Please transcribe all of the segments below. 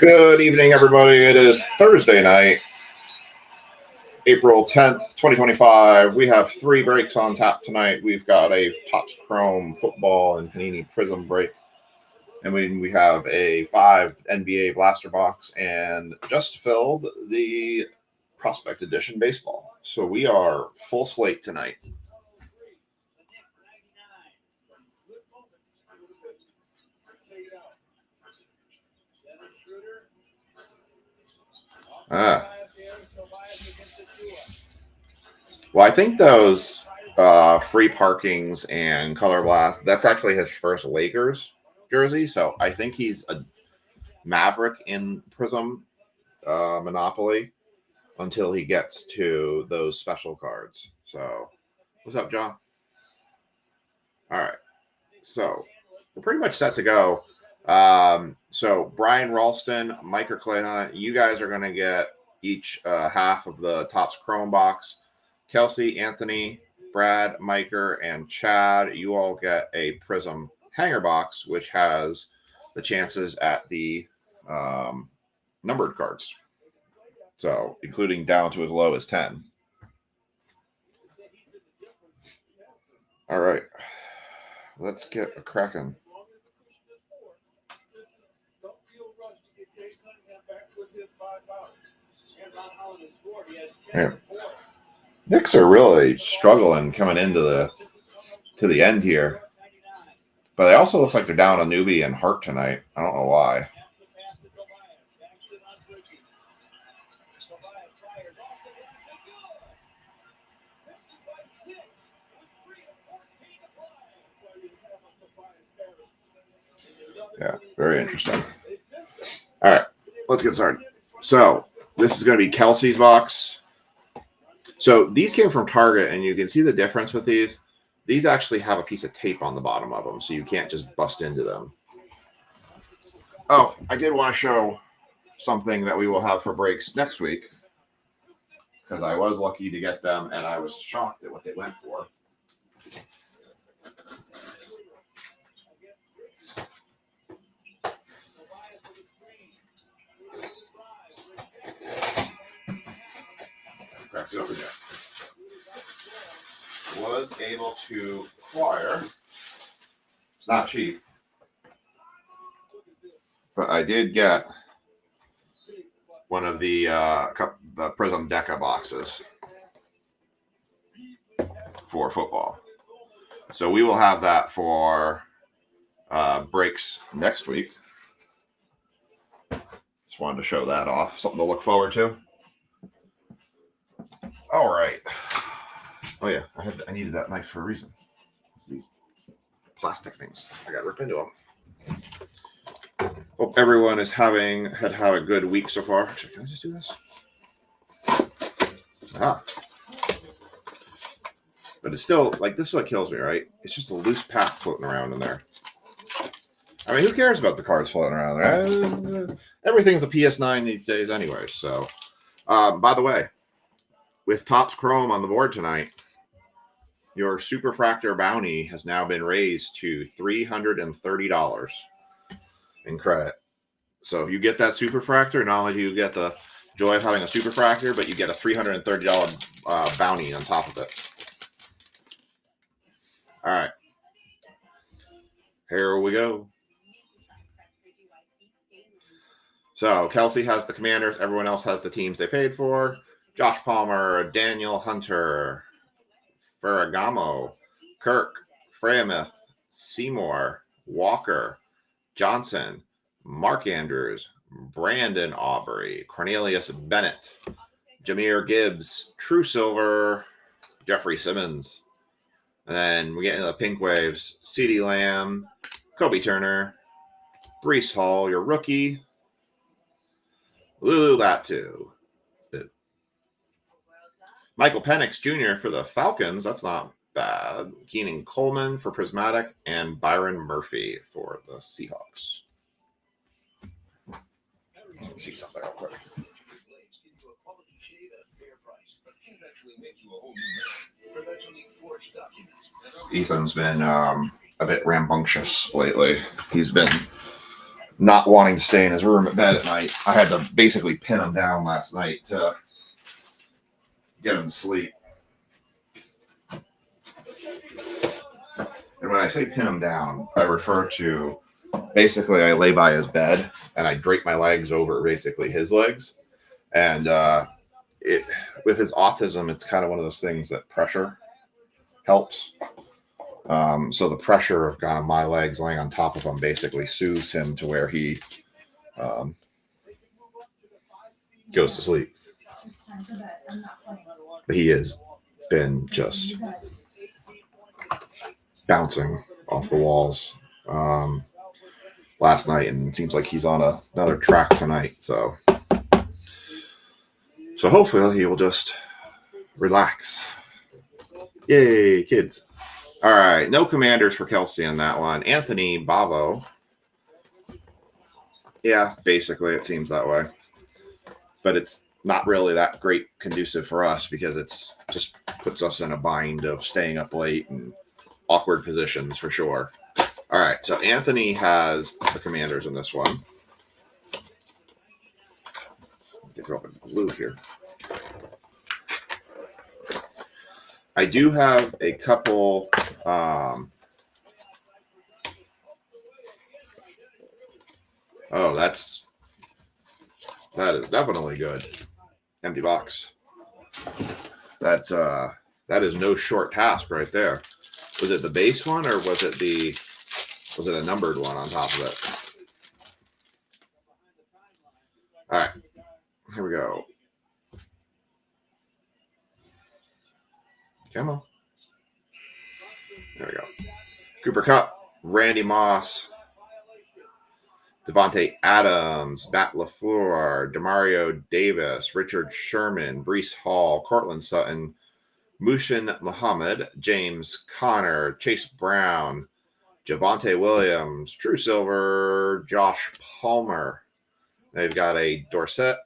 Good evening, everybody. It is Thursday night, April 10th, 2025. We have 3 breaks on tap tonight. We've got a Topps Chrome football and Panini Prism break. And we have a 5 NBA blaster box and just filled the Prospect Edition baseball. So we are full slate tonight. Well, I think those free parkings and color blast, that's actually his first Lakers jersey. So I think he's a Maverick in Prism Monopoly until he gets to those special cards. So what's up, John? All right. So we're pretty much set to go. So Brian Ralston, Mike Clay, you guys are going to get each half of the Topps Chrome box. Kelsey, Anthony, Brad, Miker, and Chad, you all get a Prism hanger box, which has the chances at the numbered cards. So including down to as low as 10. All right. Let's get a cracking. Yeah. Knicks are really struggling coming into the end here. But it also looks like they're down a newbie and Hart tonight. I don't know why. Yeah, very interesting. All right, let's get started. So this is going to be Kelsey's box. So these came from Target, and you can see the difference with these. These actually have a piece of tape on the bottom of them, so you can't just bust into them. Oh, I did want to show something that we will have for breaks next week, because I was lucky to get them, and I was shocked at what they went for. Crack it over there. Was able to acquire. It's not cheap, but I did get one of the Prism Deca boxes for football. So we will have that for breaks next week. Just wanted to show that off. Something to look forward to. All right. Oh yeah, I needed that knife for a reason. It's these plastic things. I got to rip into them. Hope everyone is had a good week so far. Can I just do this? But it's still like this is what kills me, right? It's just a loose pack floating around in there. I mean, who cares about the cards floating around there? Everything's a PS9 these days anyway. So, by the way, with Topps Chrome on the board tonight, your Superfractor bounty has now been raised to $330 in credit. So if you get that Superfractor, not only do you get the joy of having a Superfractor, but you get a $330 bounty on top of it. All right. Here we go. So Kelsey has the Commanders. Everyone else has the teams they paid for. Josh Palmer, Daniel Hunter, Ferragamo, Kirk, Freyamuth, Seymour, Walker, Johnson, Mark Andrews, Brandon Aubrey, Cornelius Bennett, Jahmyr Gibbs, True Silver, Jeffrey Simmons. And then we get into the pink waves, CeeDee Lamb, Kobe Turner, Breece Hall, your rookie, Lulu Latu, Michael Penix Jr. for the Falcons. That's not bad. Keenan Coleman for Prismatic, and Byron Murphy for the Seahawks. Let me see something real quick. Ethan's been a bit rambunctious lately. He's been not wanting to stay in his room at bed at night. I had to basically pin him down last night to get him to sleep. And when I say pin him down, I refer to basically I lay by his bed and I drape my legs over basically his legs. And with his autism, it's kind of one of those things that pressure helps. So the pressure of kind of my legs laying on top of him basically soothes him to where he goes to sleep. But he has been just bouncing off the walls last night, and it seems like he's on another track tonight. So hopefully he will just relax. Yay, kids. All right, no commanders for Kelsey in that one. Anthony Bavo. Yeah, basically it seems that way. But it's not really that great conducive for us because it's just puts us in a bind of staying up late and awkward positions for sure. All right, so Anthony has the commanders in this one. Get throw up in blue here. I do have a couple oh, that is definitely good. Empty box. That is no short task right there. Was it the base one or was it a numbered one on top of it? All right, here we go. Come on. There we go. Cooper Kupp, Randy Moss, Devontae Adams, Matt LaFleur, Demario Davis, Richard Sherman, Breece Hall, Cortland Sutton, Mushin Muhammad, James Conner, Chase Brown, Javonte Williams, Drew Silver, Josh Palmer. They've got a Dorsett,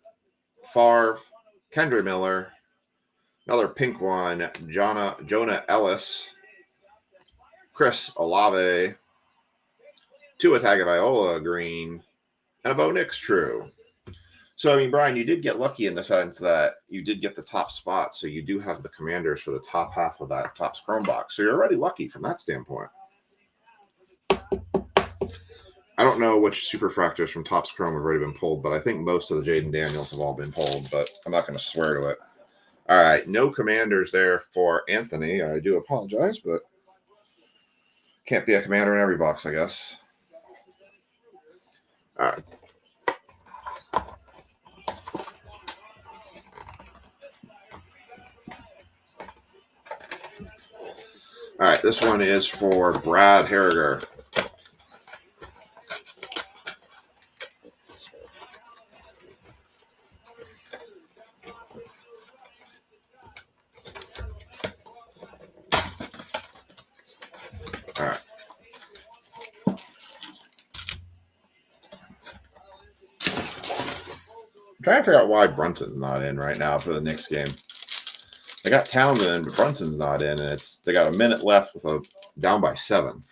Favre, Kendra Miller, another pink one, Jonah Ellis, Chris Olave, Tua Tagovailoa green, and a Bo Nix true. So, I mean, Brian, you did get lucky in the sense that you did get the top spot. So you do have the commanders for the top half of that Topps Chrome box. So you're already lucky from that standpoint. I don't know which superfractors from Topps Chrome have already been pulled, but I think most of the Jaden Daniels have all been pulled, but I'm not going to swear to it. All right, no commanders there for Anthony. I do apologize, but can't be a commander in every box, I guess. All right. All right, this one is for Brad Harriger. All right. I'm trying to figure out why Brunson's not in right now for the Knicks game. They got Townsend, but Brunson's not in, and they got a minute left with a down by 7.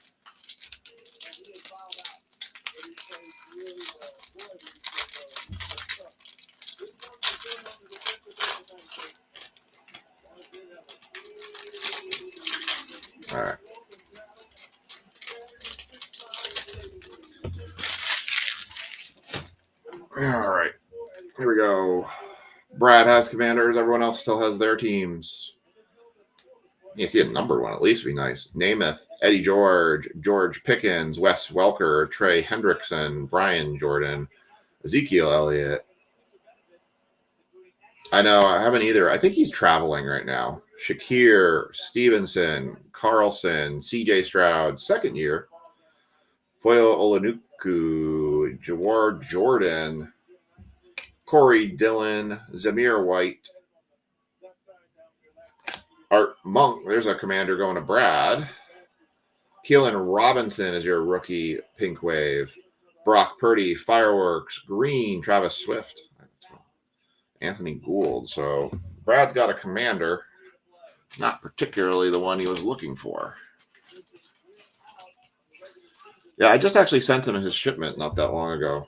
All right. All right. Here we go. Brad has commanders. Everyone else still has their teams. You see a number one at least would be nice. Namath, Eddie George, George Pickens, Wes Welker, Trey Hendrickson, Brian Jordan, Ezekiel Elliott. I know, I haven't either. I think he's traveling right now. Shakir, Stevenson, Carlson, CJ Stroud, second year. Foyo Olanuku, Jawar Jordan, Corey Dillon, Zamir White, Art Monk. There's a commander going to Brad. Keelan Robinson is your rookie pink wave. Brock Purdy, Fireworks, Green, Travis Swift, Anthony Gould. So Brad's got a commander, not particularly the one he was looking for. Yeah, I just actually sent him his shipment not that long ago.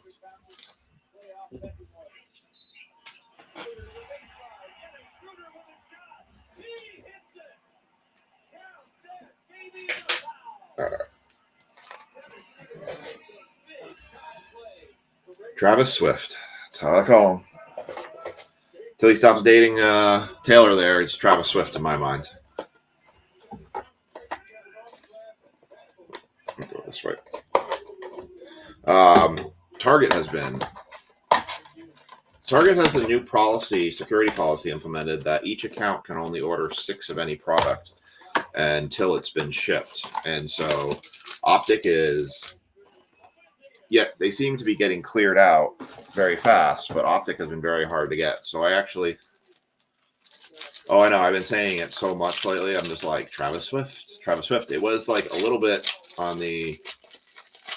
Travis Swift. That's how I call him. Till he stops dating Taylor there, it's Travis Swift in my mind. Let me go this way. Target has a new security policy implemented that each account can only order 6 of any product until it's been shipped. And so Optic they seem to be getting cleared out very fast, but Optic has been very hard to get. So I know, I've been saying it so much lately. I'm just like, Travis Swift. It was like a little bit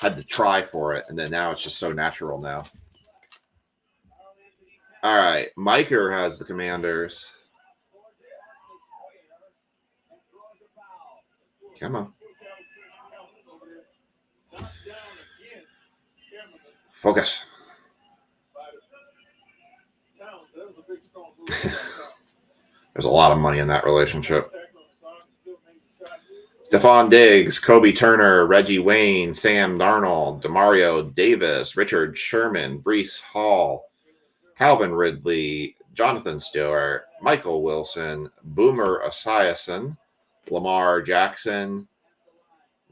had to try for it, and then now it's just so natural now. All right, Miker has the Commanders. Come on. Focus. There's a lot of money in that relationship. Stephon Diggs, Kobe Turner, Reggie Wayne, Sam Darnold, Demario Davis, Richard Sherman, Breece Hall, Calvin Ridley, Jonathan Stewart, Michael Wilson, Boomer Esiason, Lamar Jackson,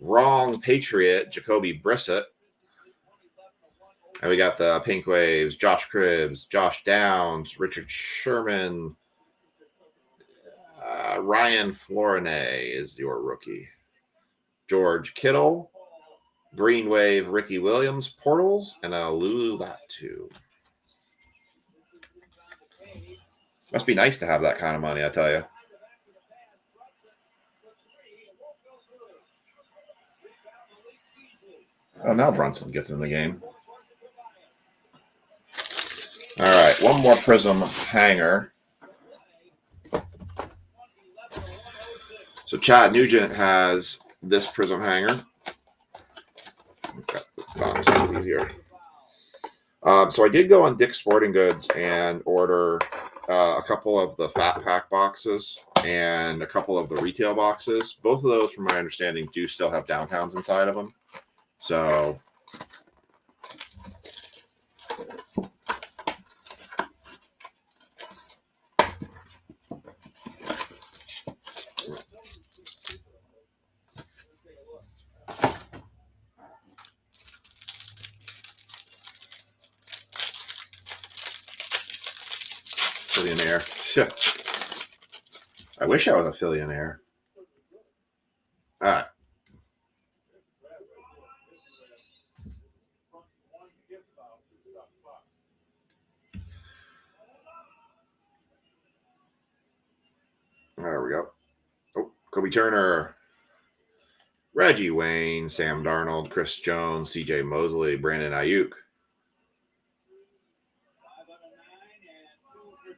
Wrong Patriot, Jacoby Brissett. And we got the Pink Waves, Josh Cribbs, Josh Downs, Richard Sherman, Ryan Flournoy is your rookie. George Kittle, Green Wave, Ricky Williams, Portals, and a Lulu Latu. Must be nice to have that kind of money, I tell you. Oh, now Brunson gets in the game. All right, one more Prism hanger. So Chad Nugent has this Prism hanger. It's easier. So I did go on Dick's Sporting Goods and order a couple of the Fat Pack boxes and a couple of the retail boxes. Both of those, from my understanding, do still have downtowns inside of them. So Fillionaire. Shit. I wish I was a Fillionaire. All right. There we go. Oh, Kobe Turner, Reggie Wayne, Sam Darnold, Chris Jones, CJ Mosley, Brandon Ayuk,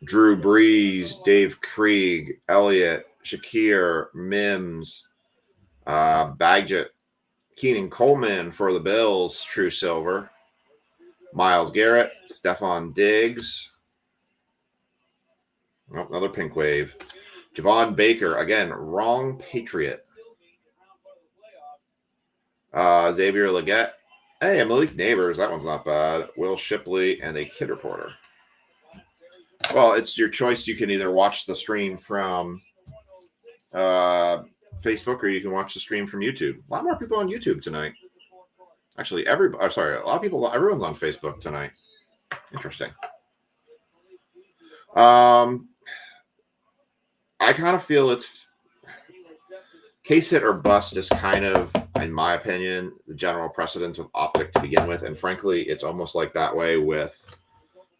Drew Brees, Dave Krieg, Elliott, Shakir, Mims, Bagjet, Keenan Coleman for the Bills, True Silver, Myles Garrett, Stephon Diggs, another Pink Wave, Javon Baker, again, Wrong Patriot, Xavier Leggett, hey, Malik Neighbors, that one's not bad, Will Shipley, and a Kid Reporter. Well, it's your choice. You can either watch the stream from Facebook or you can watch the stream from YouTube. A lot more people on YouTube tonight. Actually, a lot of people, everyone's on Facebook tonight. Interesting. I kind of feel it's case hit or bust is kind of, in my opinion, the general precedence with Optic to begin with. And frankly, it's almost like that way with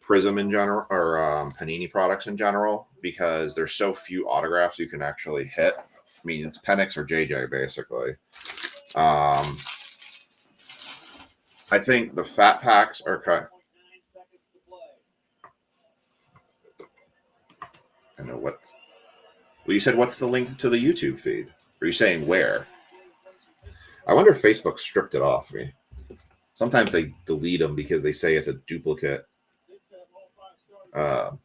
Prism in general, or Panini products in general, because there's so few autographs you can actually hit. I mean, it's Penix or JJ basically. I think the Fat Packs are cut. I know what. Well, you said what's the link to the YouTube feed? Are you saying where? I wonder if Facebook stripped it off me. Sometimes they delete them because they say it's a duplicate. All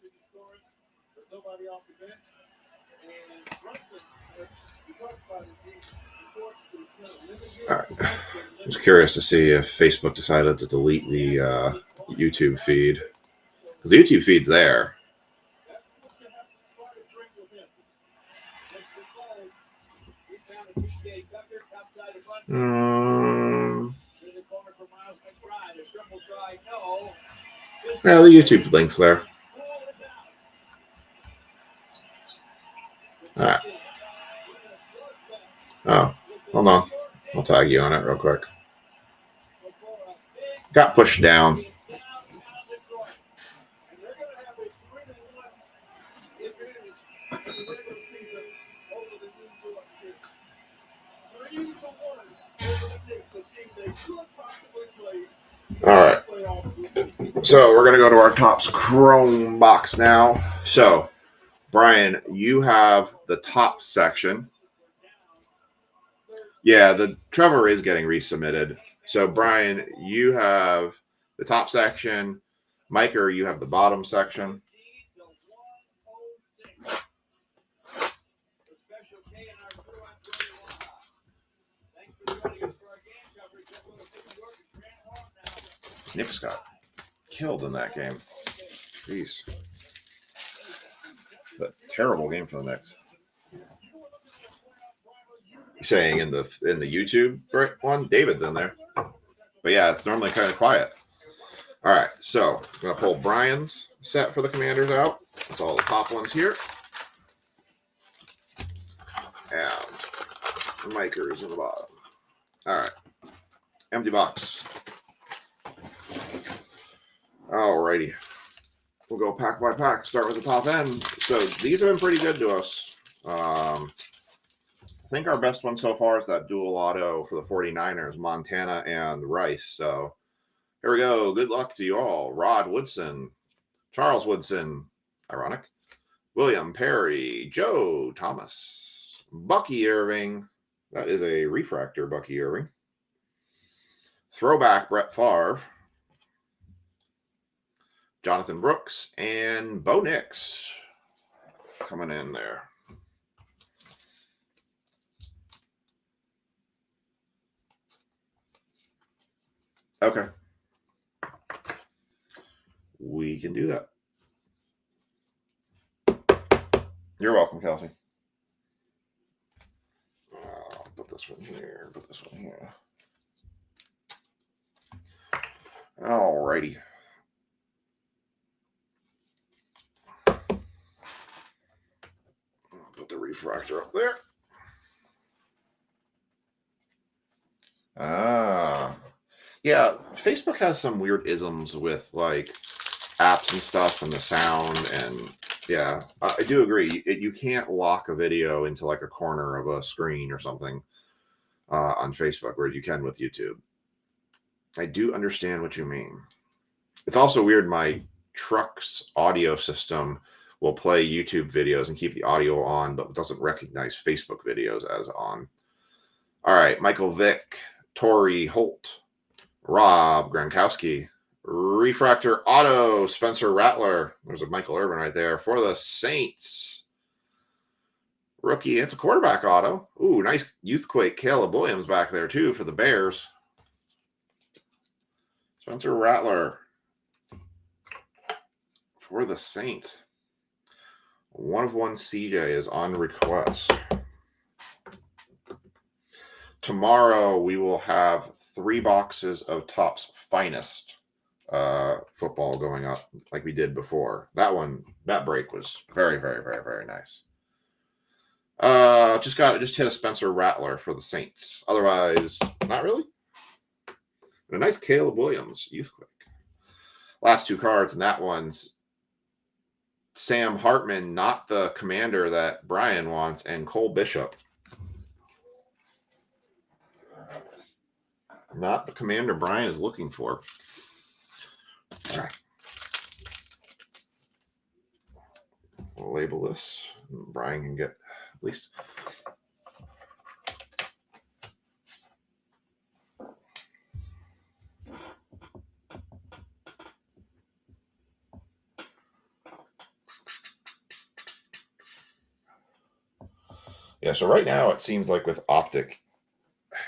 right. I was curious to see if Facebook decided to delete the YouTube feed. Because the YouTube feed's there. Yeah, the YouTube link's there. All right. Oh, hold on. I'll tag you on it real quick. Got pushed down. All right. So we're going to go to our Topps Chrome box now. So, Brian, you have the top section. Yeah, the Trevor is getting resubmitted. So, Brian, you have the top section. Miker, you have the bottom section. Knicks got killed in that game. Jeez. A terrible game for the Knicks. You're saying in the YouTube one, David's in there. But yeah, it's normally kind of quiet. All right, so I'm going to pull Brian's set for the Commanders out. That's all the top ones here. And the Miker's in the bottom. All right. Empty box. All righty. We'll go pack by pack. Start with the top end. So these have been pretty good to us. I think our best one so far is that dual auto for the 49ers, Montana and Rice. So here we go. Good luck to you all. Rod Woodson, Charles Woodson, ironic, William Perry, Joe Thomas, Bucky Irving. That is a refractor, Bucky Irving. Throwback, Brett Favre, Jonathan Brooks, and Bo Nix coming in there. Okay. We can do that. You're welcome, Kelsey. I'll put this one here. Put this one here. All righty. Put the refractor up there. Yeah, Facebook has some weird isms with like apps and stuff and the sound, and yeah, I do agree. You can't lock a video into like a corner of a screen or something on Facebook, whereas you can with YouTube. I do understand what you mean. It's also weird. My truck's audio system will play YouTube videos and keep the audio on, but doesn't recognize Facebook videos as on. All right, Michael Vick, Torrey Holt, Rob Gronkowski, refractor auto, Spencer Rattler. There's a Michael Irvin right there for the Saints. Rookie, it's a quarterback auto. Ooh, nice Youthquake Caleb Williams back there too for the Bears. Spencer Rattler for the Saints. 1 of 1 CJ is on request. Tomorrow we will have 3 boxes of Topps Finest football going up like we did before. That break was very, very, very, very nice. Just hit a Spencer Rattler for the Saints. Otherwise, not really. And a nice Caleb Williams, Youthquake. Last 2 cards, and that one's Sam Hartman, not the Commander that Brian wants, and Cole Bishop. Not the Commander Brian is looking for. All right. We'll label this. Brian can get at least. Yeah, so right now it seems like with Optic,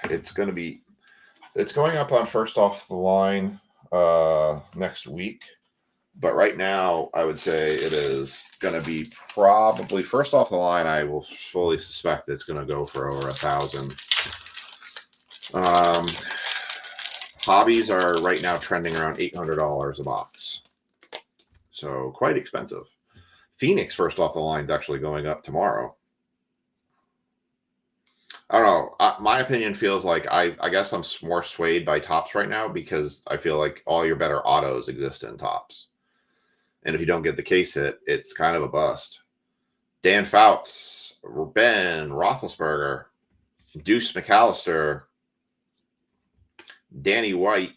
it's going up on first off the line next week. But right now, I would say it is going to be probably first off the line. I will fully suspect it's going to go for over 1,000. Hobbies are right now trending around $800 a box, so quite expensive. Phoenix first off the line is actually going up tomorrow. I don't know. My opinion feels like I guess I'm more swayed by Tops right now because I feel like all your better autos exist in Tops. And if you don't get the case hit, it's kind of a bust. Dan Fouts, Ben Roethlisberger, Deuce McAllister, Danny White,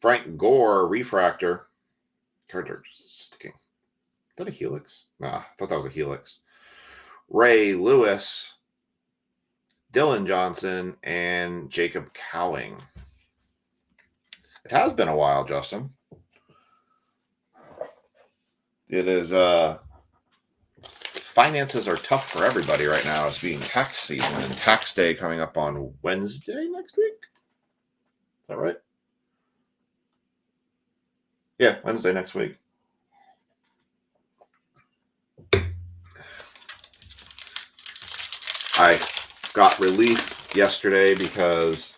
Frank Gore, Refractor. Cards are sticking. Is that a Helix? Nah, I thought that was a Helix. Ray Lewis, Dylan Johnson, and Jacob Cowing. It has been a while, Justin. It is finances are tough for everybody right now. It's being tax season and tax day coming up on Wednesday next week. Is that right? Yeah, Wednesday next week. I got relief yesterday because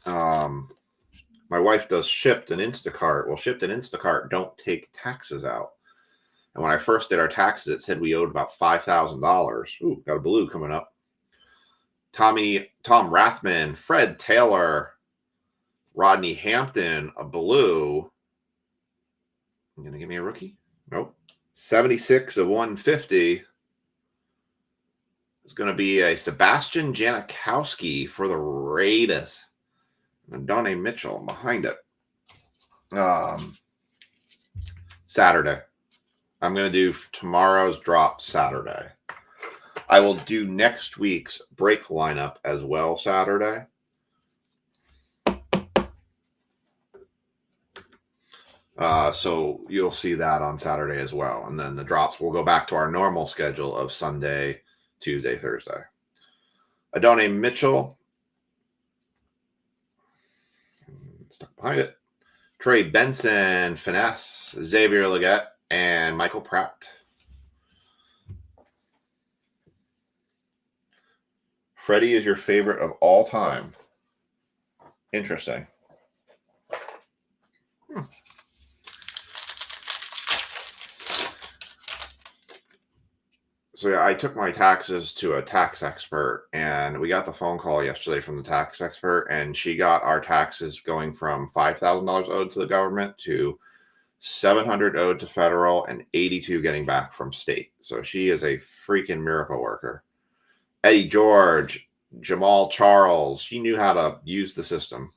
my wife does Shipt and Instacart. Well, Shipt and Instacart don't take taxes out. And when I first did our taxes, it said we owed about $5,000. Ooh, got a blue coming up. Tom Rathman, Fred Taylor, Rodney Hampton, a blue. You going to give me a rookie? Nope. 76 of 150 is going to be a Sebastian Janikowski for the Raiders. And Donnie Mitchell behind it. Saturday. I'm going to do tomorrow's drop Saturday. I will do next week's break lineup as well Saturday. So you'll see that on Saturday as well. And then the drops will go back to our normal schedule of Sunday, Tuesday, Thursday. Adonai Mitchell. Stuck behind it. Trey Benson, Finesse, Xavier Leggett, and Michael Pratt. Freddie is your favorite of all time. Interesting. So yeah, I took my taxes to a tax expert, and we got the phone call yesterday from the tax expert, and she got our taxes going from $5,000 owed to the government to $700 owed to federal and $82 getting back from state. So she is a freaking miracle worker. Eddie George, Jamal Charles, she knew how to use the system.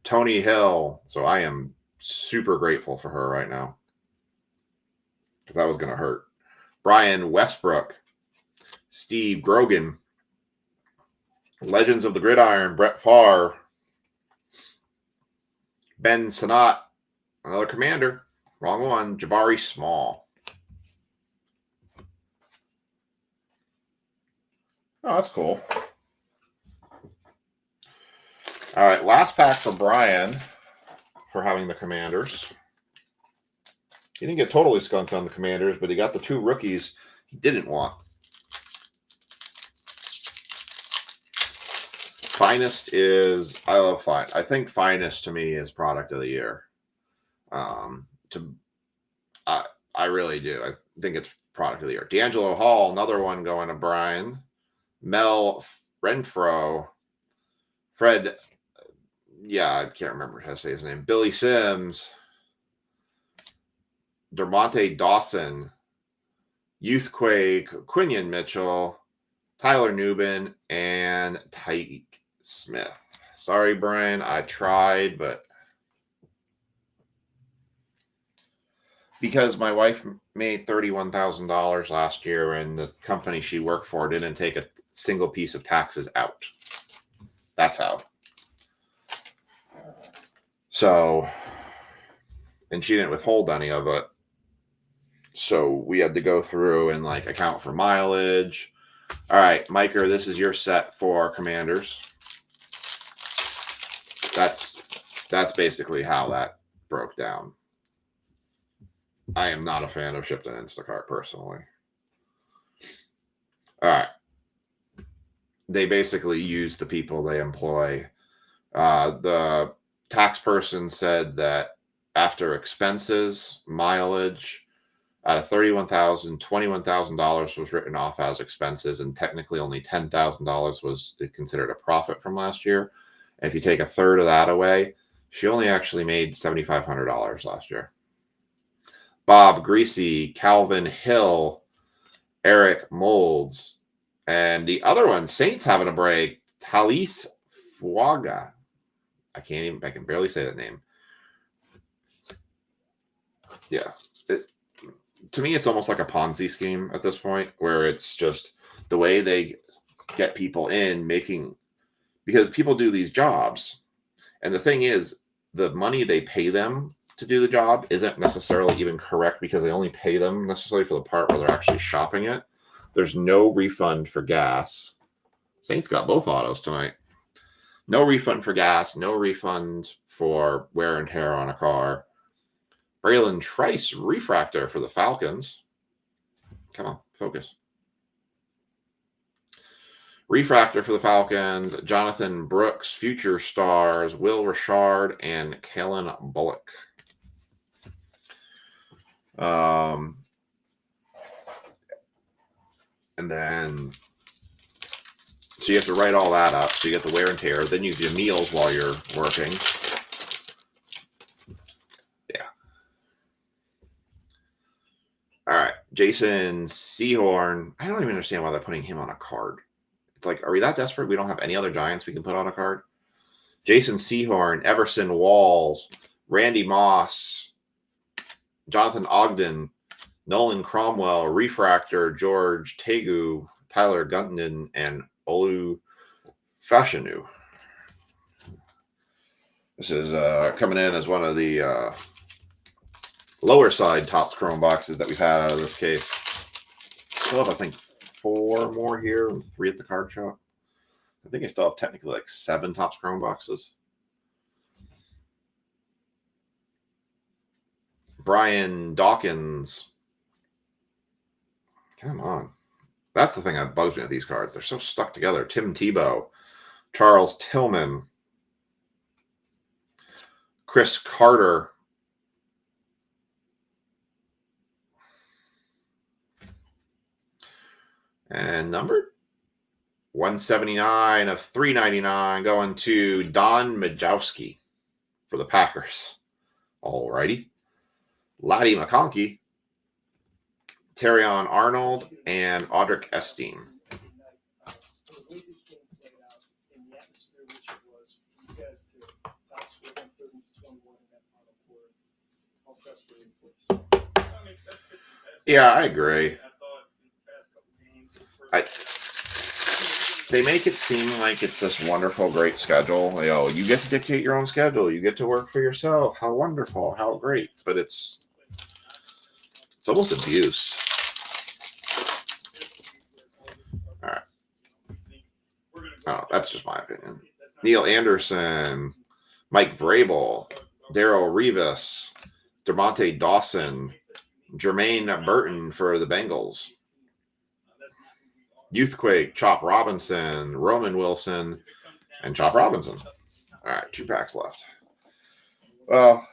Tony Hill, so I am super grateful for her right now because that was going to hurt. Brian Westbrook, Steve Grogan, Legends of the Gridiron, Brett Favre, Ben Sanat, another Commander, wrong one, Jabari Small. Oh, that's cool. All right, last pack for Brian for having the Commanders. He didn't get totally skunked on the Commanders, but he got the two rookies he didn't want. Finest is, I love Finest. I think Finest to me is product of the year. I really do. I think it's product of the year. D'Angelo Hall, another one going to Brian. Mel Renfro. Fred, I can't remember how to say his name. Billy Sims. Dermonte Dawson, Youthquake, Quinion Mitchell, Tyler Newbin, and Tyke Smith. Sorry, Brian, I tried, but because my wife made $31,000 last year and the company she worked for didn't take a single piece of taxes out. That's how. So, and she didn't withhold any of it. So we had to go through and account for mileage, All right, Miker, this is your set for Commanders. That's basically how that broke down. I am not a fan of Shipped and Instacart personally. All right. They basically use the people they employ. The tax person said that after expenses, mileage, out of $31,000, $21,000 was written off as expenses, and technically only $10,000 was considered a profit from last year. And if you take a third of that away, she only actually made $7,500 last year. Bob Greasy, Calvin Hill, Eric Molds, and the other one, Saints having a break, Thalys Fuaga. I can barely say that name. Yeah. To me, it's almost like a Ponzi scheme at this point, where it's just the way they get people in because people do these jobs. And the thing is, the money they pay them to do the job isn't necessarily even correct, because they only pay them necessarily for the part where they're actually shopping it. There's no refund for gas. Saints got both autos tonight. No refund for gas, no refund for wear and tear on a car. Braylon Trice, refractor for the Falcons. Come on, focus. Refractor for the Falcons, Jonathan Brooks, future stars, Will Richard, and Kellen Bullock. And then, so you have to write all that up. So you get the wear and tear. Then you do meals while you're working. Yeah. All right. Jason Sehorn. I don't even understand why they're putting him on a card. It's like, are we that desperate? We don't have any other Giants we can put on a card? Jason Sehorn, Everson Walls, Randy Moss, Jonathan Ogden, Nolan Cromwell, Refractor, George Tegu, Tyler Gunton, and Olu Fashanu. This is coming in as one of the lower side Topps Chrome boxes that we've had out of this case. Still have, I think, 4 more here, 3 at the card shop. I think I still have technically like 7 Topps Chrome boxes. Brian Dawkins. Come on. That's the thing that bugs me with these cards. They're so stuck together. Tim Tebow, Charles Tillman, Chris Carter, and numbered 179 of 399 going to Don Majowski for the Packers. All righty. Laddie McConkey, Terrion Arnold, and Audric Esteen. Yeah, I agree. They make it seem like it's this wonderful, great schedule. You know, you get to dictate your own schedule. You get to work for yourself. How wonderful. How great. But it's almost abuse. All right. Oh, that's just my opinion. Neil Anderson, Mike Vrabel, Darrell Rivas, DeMonte Dawson, Jermaine Burton for the Bengals. Youthquake, Chop Robinson, Roman Wilson, and Chop Robinson. All right, 2 packs left. Well,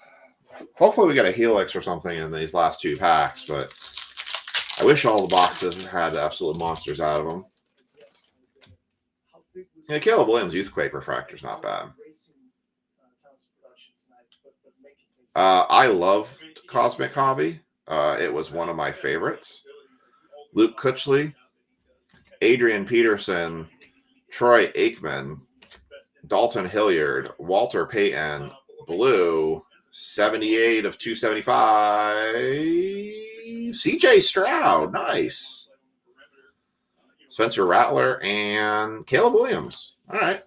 hopefully we get a Helix or something in these last 2 packs, but I wish all the boxes had absolute monsters out of them. Yeah, Caleb Williams Youthquake Refractor's not bad. I loved Cosmic Hobby. It was one of my favorites. Luke Kutchley, Adrian Peterson, Troy Aikman, Dalton Hilliard, Walter Payton, blue, 78 of 275, CJ Stroud, nice. Spencer Rattler, and Caleb Williams. All right.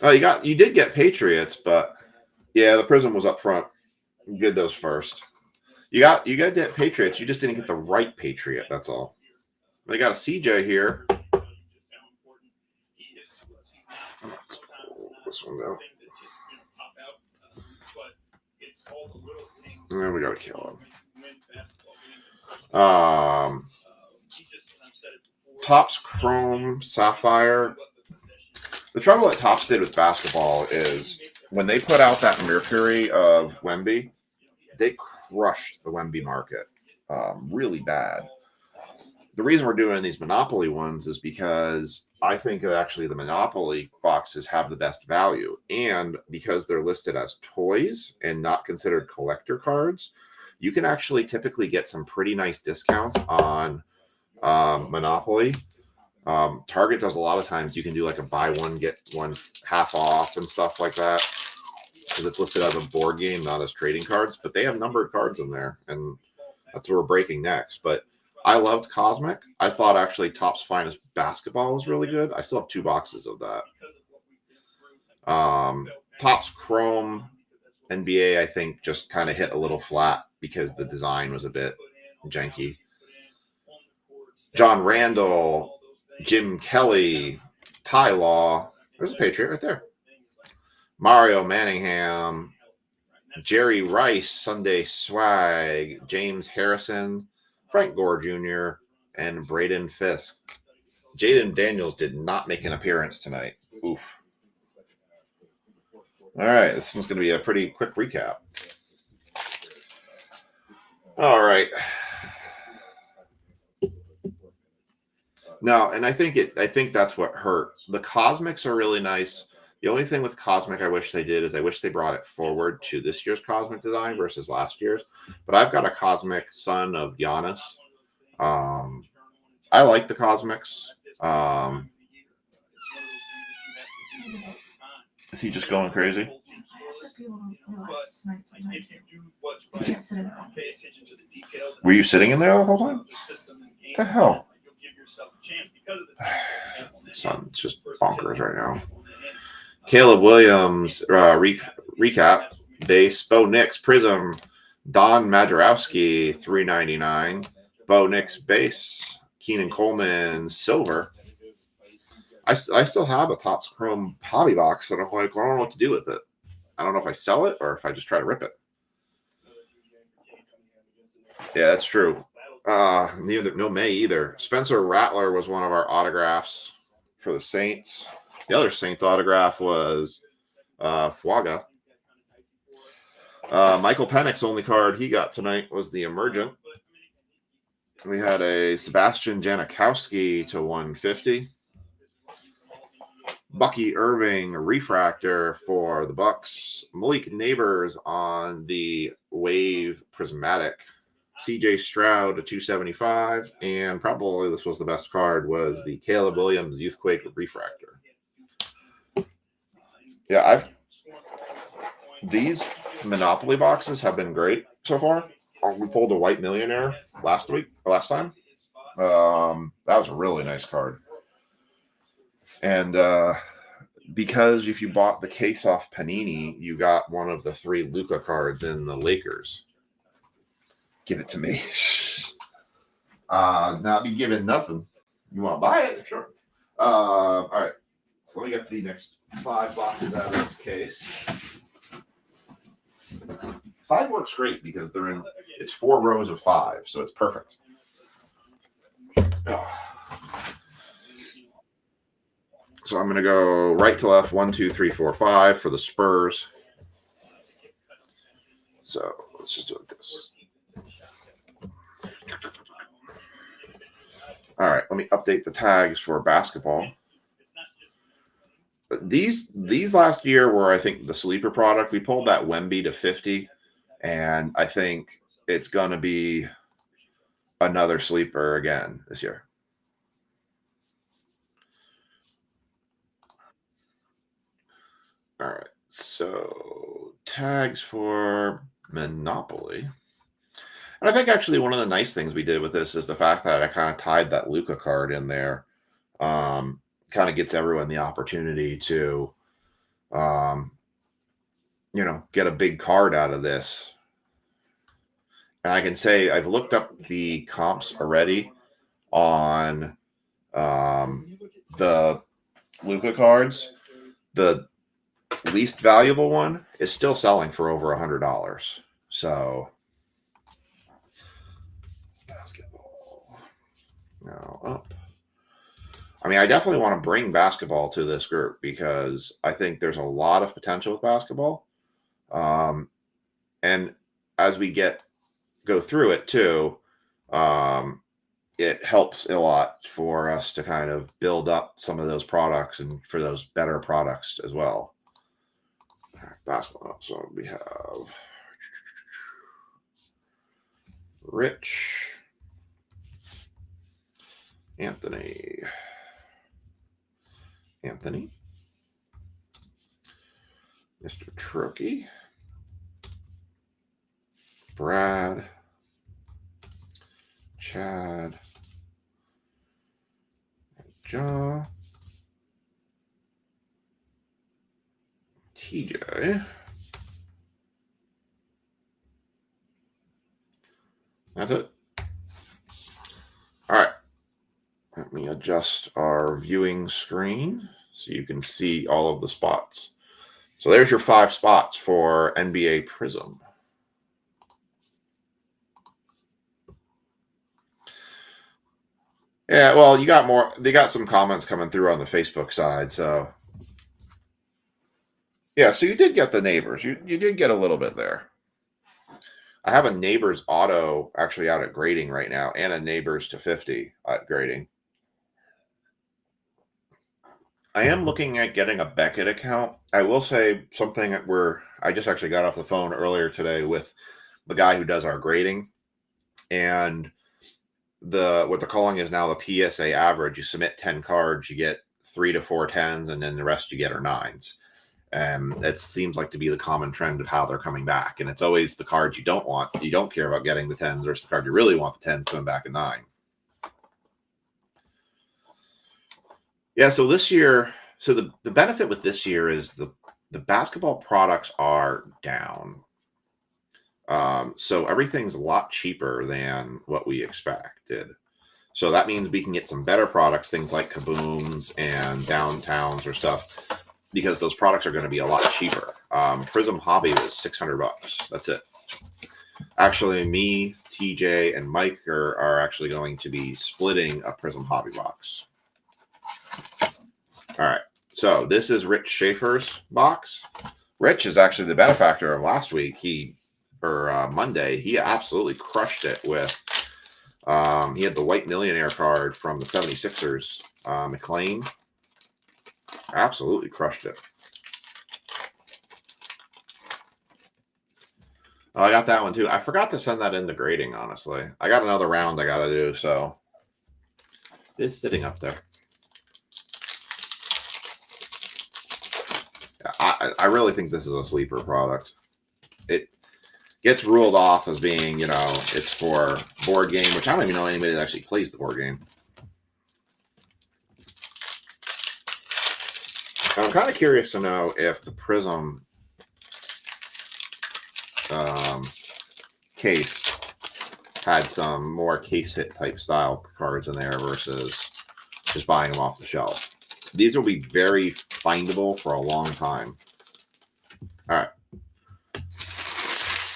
Oh, you did get Patriots, but yeah, the Prism was up front. You did those first. You got the Patriots. You just didn't get the right Patriot. That's all. They got a CJ here. Let's pull this one down. And then we gotta kill him. Topps Chrome Sapphire. The trouble that Topps did with basketball is when they put out that Mercury of Wemby, they crushed the Wemby market really bad. The reason we're doing these Monopoly ones is because I think actually the Monopoly boxes have the best value. And because they're listed as toys and not considered collector cards, you can actually typically get some pretty nice discounts on Monopoly. Target does a lot of times. You can do like a buy one, get one half off and stuff like that. Because it's listed as a board game, not as trading cards. But they have numbered cards in there. And that's what we're breaking next. But I loved Cosmic. I thought actually Topps Finest Basketball was really good. I still have 2 boxes of that. Topps Chrome NBA, I think, just kind of hit a little flat because the design was a bit janky. John Randall, Jim Kelly, Ty Law. There's a Patriot right there. Mario Manningham, Jerry Rice, Sunday Swag, James Harrison, Frank Gore Jr., and Braden Fisk. Jaden Daniels did not make an appearance tonight. Oof. All right, this one's going to be a pretty quick recap. All right. No, and I think that's what hurt. The Cosmics are really nice. The only thing with Cosmic I wish they did is I wish they brought it forward to this year's Cosmic design versus last year's. But I've got a Cosmic Son of Giannis. I like the Cosmics. Is he just going crazy? Were you sitting in there the whole time? What the hell? Son's just bonkers right now. Caleb Williams, recap. Base, Bo Nix, Prism, Don Majerowski, $3.99. Bo Nix, base, Keenan Coleman, silver. I still have a Topps Chrome hobby box that I'm like, I don't know what to do with it. I don't know if I sell it or if I just try to rip it. Yeah, that's true. No May either. Spencer Rattler was one of our autographs for the Saints. The other Saints autograph was Fuaga. Michael Penix's only card he got tonight was the Emergent. We had a Sebastian Janikowski to 150. Bucky Irving refractor for the Bucks. Malik Neighbors on the Wave Prismatic. CJ Stroud to 275. And probably this was the best card, was the Caleb Williams Youthquake refractor. Yeah, these Monopoly boxes have been great so far. We pulled a White Millionaire last time. That was a really nice card. And because if you bought the case off Panini, you got one of the 3 Luka cards in the Lakers. Give it to me. Not be giving nothing. You want to buy it? Sure. All right. So let me get the next 5 boxes out of this case. 5 works great because it's 4 rows of 5, so it's perfect. So I'm going to go right to left, 1, 2, 3, 4, 5 for the Spurs. So let's just do it like this. All right, let me update the tags for basketball. These last year were, I think, the sleeper product. We pulled that Wemby to 50, and I think it's going to be another sleeper again this year. All right, so tags for Monopoly. And I think actually one of the nice things we did with this is the fact that I kind of tied that Luka card in there. Kind of gets everyone the opportunity to, get a big card out of this. And I can say I've looked up the comps already on the Luka cards. The least valuable one is still selling for over $100. So basketball now up. I mean, I definitely want to bring basketball to this group because I think there's a lot of potential with basketball. And as we go through it too, it helps a lot for us to kind of build up some of those products and for those better products as well. Basketball. So we have Rich, Anthony, Mr. Trokey, Brad, Chad, John, TJ. That's it. All right. Let me adjust our viewing screen so you can see all of the spots. So there's your 5 spots for NBA Prism. Yeah, well, you got more. They got some comments coming through on the Facebook side. So, yeah, so you did get the neighbors. You did get a little bit there. I have a neighbors auto actually out at grading right now and a neighbors to 50 at grading. I am looking at getting a Beckett account. I will say something where I just actually got off the phone earlier today with the guy who does our grading, and what the calling is now the PSA average. You submit 10 cards, you get 3 to 4 10s, and then the rest you get are 9s. And it seems like to be the common trend of how they're coming back. And it's always the cards you don't want. You don't care about getting the 10s versus the card you really want the 10s coming back at 9. Yeah, so this year, so the benefit with this year is the basketball products are down. So everything's a lot cheaper than what we expected. So that means we can get some better products, things like Kabooms and Downtowns or stuff, because those products are going to be a lot cheaper. Prism Hobby was $600. That's it. Actually, me, TJ, and Mike are actually going to be splitting a Prism Hobby box. All right. So this is Rich Schaefer's box. Rich is actually the benefactor of last week. Monday, he absolutely crushed it with, he had the White Millionaire card from the 76ers, McLean. Absolutely crushed it. Oh, I got that one too. I forgot to send that into grading, honestly. I got another round I got to do, so it's sitting up there. I really think this is a sleeper product. It gets ruled off as being, it's for board game, which I don't even know anybody that actually plays the board game. I'm kind of curious to know if the Prism case had some more case hit type style cards in there versus just buying them off the shelf. These will be very findable for a long time. All right.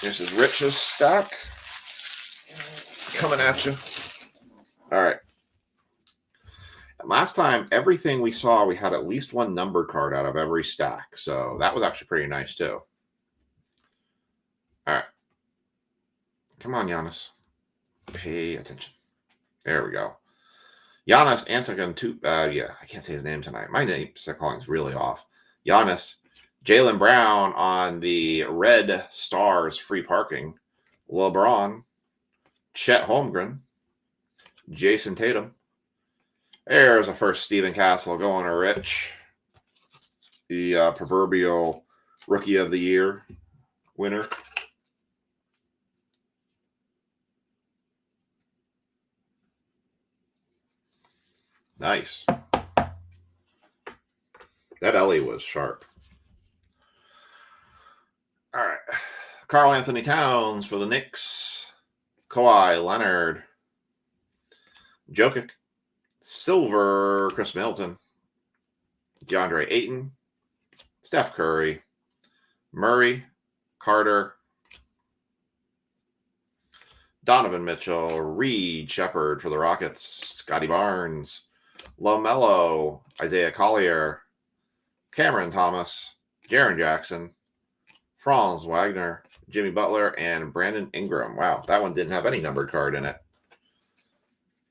This is Rich's stack coming at you. All right. And last time, everything we saw, we had at least one numbered card out of every stack. So that was actually pretty nice too. All right. Come on, Giannis. Pay attention. There we go. Giannis Antetokounmpo. Yeah, I can't say his name tonight. My name calling is really off. Giannis. Jaylen Brown on the Red Stars free parking. LeBron. Chet Holmgren. Jason Tatum. There's a first Stephen Castle going to Rich. The proverbial Rookie of the Year winner. Nice. That Ellie was sharp. All right. Karl Anthony Towns for the Knicks. Kawhi Leonard. Jokic. Silver, Chris Middleton. DeAndre Ayton. Steph Curry. Murray. Carter. Donovan Mitchell. Reed Shepard for the Rockets. Scotty Barnes. LaMelo. Isaiah Collier. Cameron Thomas. Jaren Jackson. Franz Wagner. Jimmy Butler. And Brandon Ingram. Wow, that one didn't have any numbered card in it.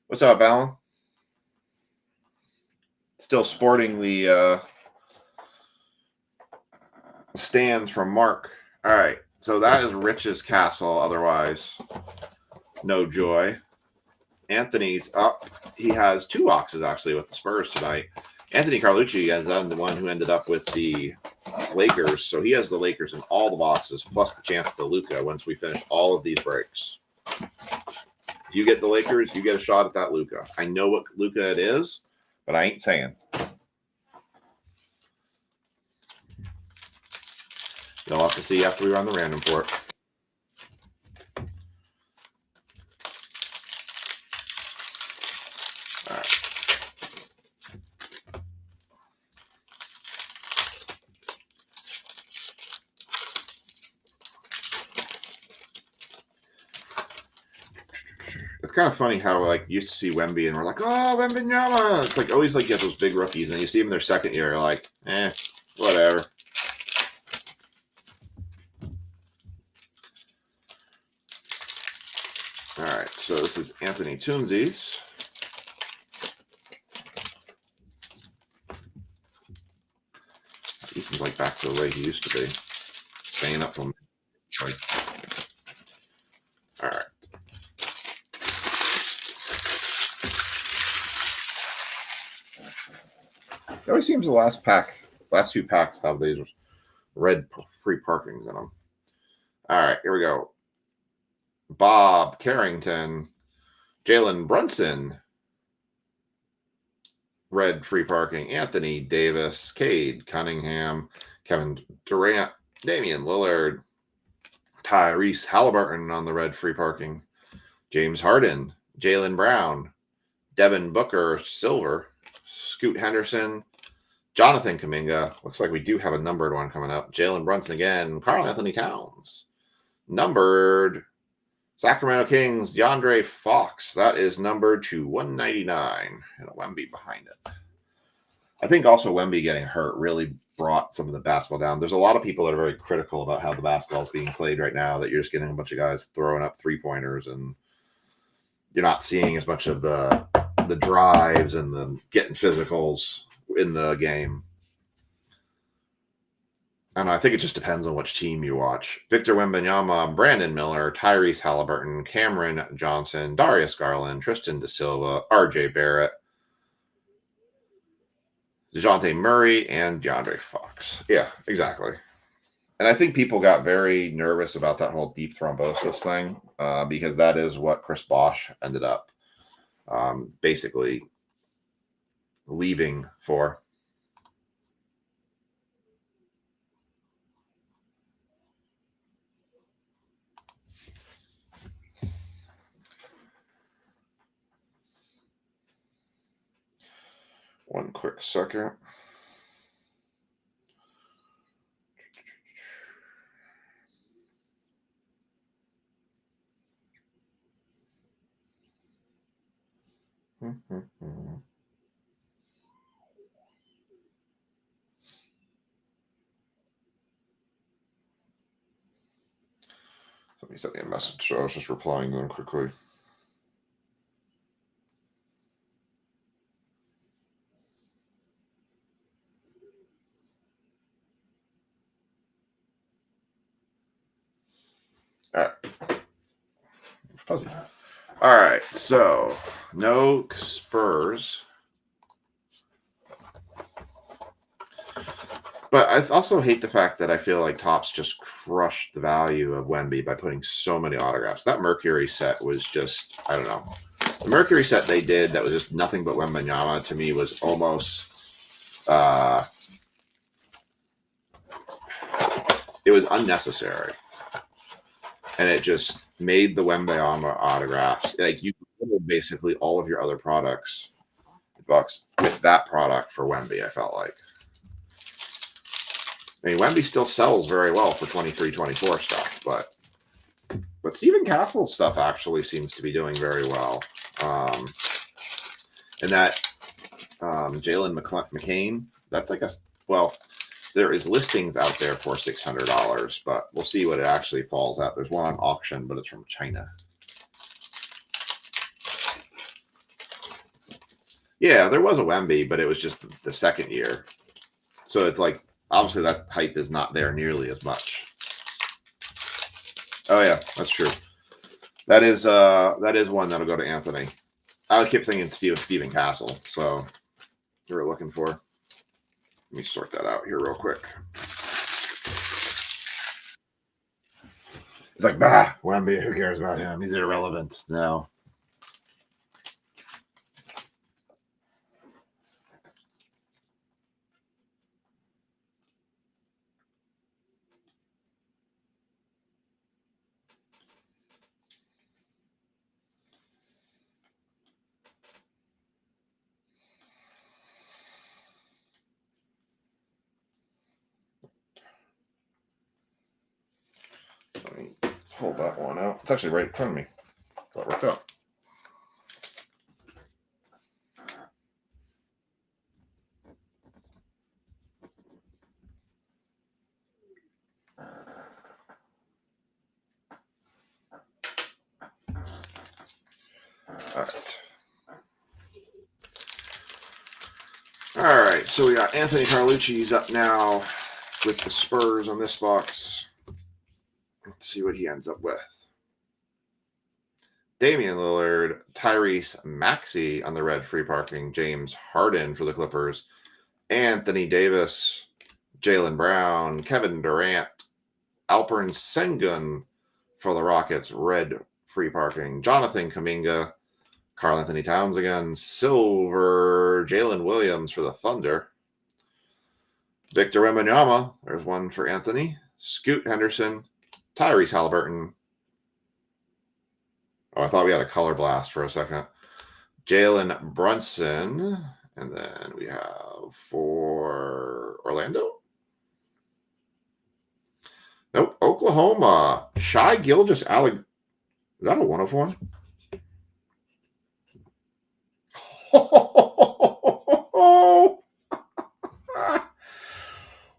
What's up, Alan? Still sporting the stands from Mark. All right, so that is Rich's Castle. Otherwise, no joy. Anthony's up. He has 2 boxes, actually, with the Spurs tonight. Anthony Carlucci is the one who ended up with the Lakers. So he has the Lakers in all the boxes, plus the chance to Luka once we finish all of these breaks. You get the Lakers, you get a shot at that Luka. I know what Luka it is, but I ain't saying. You'll have to see after we run the random port. All right. It's kind of funny how like you used to see Wemby and we're like, oh, Wembanyama. It's like always like you have those big rookies and you see them in their second year, you're like, whatever. All right, so this is Anthony Toonsies. Ethan's like back to the way he used to be, staying up till midnight. All right. It always seems the last few packs have these red free parkings in them. All right, here we go. Bob Carrington, Jalen Brunson, red free parking, Anthony Davis, Cade Cunningham, Kevin Durant, Damian Lillard, Tyrese Halliburton on the red free parking, James Harden, Jaylen Brown, Devin Booker, silver, Scoot Henderson, Jonathan Kuminga. Looks like we do have a numbered one coming up. Jalen Brunson again, Karl Anthony Towns, numbered. Sacramento Kings, DeAndre Fox. That is numbered to 199. And a Wemby behind it. I think also Wemby getting hurt really brought some of the basketball down. There's a lot of people that are very critical about how the basketball is being played right now, that you're just getting a bunch of guys throwing up three-pointers and you're not seeing as much of the drives and the getting physicals in the game. And I think it just depends on which team you watch. Victor Wembanyama, Brandon Miller, Tyrese Halliburton, Cameron Johnson, Darius Garland, Tristan Da Silva, RJ Barrett, DeJounte Murray, and DeAndre Fox. Yeah, exactly. And I think people got very nervous about that whole deep thrombosis thing because that is what Chris Bosh ended up basically leaving for. One quick second. Somebody sent me a message, so I was just replying to them quickly. All right. Fuzzy. All right, so no Spurs. But I also hate the fact that I feel like Topps just crushed the value of Wemby by putting so many autographs. That Mercury set was just, I don't know. The Mercury set they did that was just nothing but Wembanyama to me was almost, it was unnecessary. And it just, made the Wembayama autographs. Like you sold basically all of your other products bucks with that product for Wemby, I felt like. I mean, Wemby still sells very well for 23-24 stuff, but Stephen Castle's stuff actually seems to be doing very well. And that Jalen McCain, that's like there is listings out there for $600, but we'll see what it actually falls at. There's one on auction, but it's from China. Yeah, there was a Wemby, but it was just the second year. So it's like, obviously that hype is not there nearly as much. Oh yeah, that's true. That is one that'll go to Anthony. I kept thinking Stephen Castle, so you were looking for. Let me sort that out here real quick. It's like, bah, Wemby, who cares about him? He's irrelevant now. Let me pull that one out. It's actually right in front of me. That worked out. All right. All right. So we got Anthony Carlucci's up now with the Spurs on this box. Let's see what he ends up with. Damian Lillard, Tyrese Maxey on the red free parking, James Harden for the Clippers, Anthony Davis, Jaylen Brown, Kevin Durant, Alperen Sengun for the Rockets, red free parking, Jonathan Kuminga, Karl Anthony Towns again, silver, Jalen Williams for the Thunder, Victor Wembanyama, there's one for Anthony, Scoot Henderson, Tyrese Halliburton. Oh, I thought we had a color blast for a second. Jalen Brunson. And then we have for Orlando. Nope. Oklahoma. Shai Gilgeous-Alexander. Is that a 1 of 1?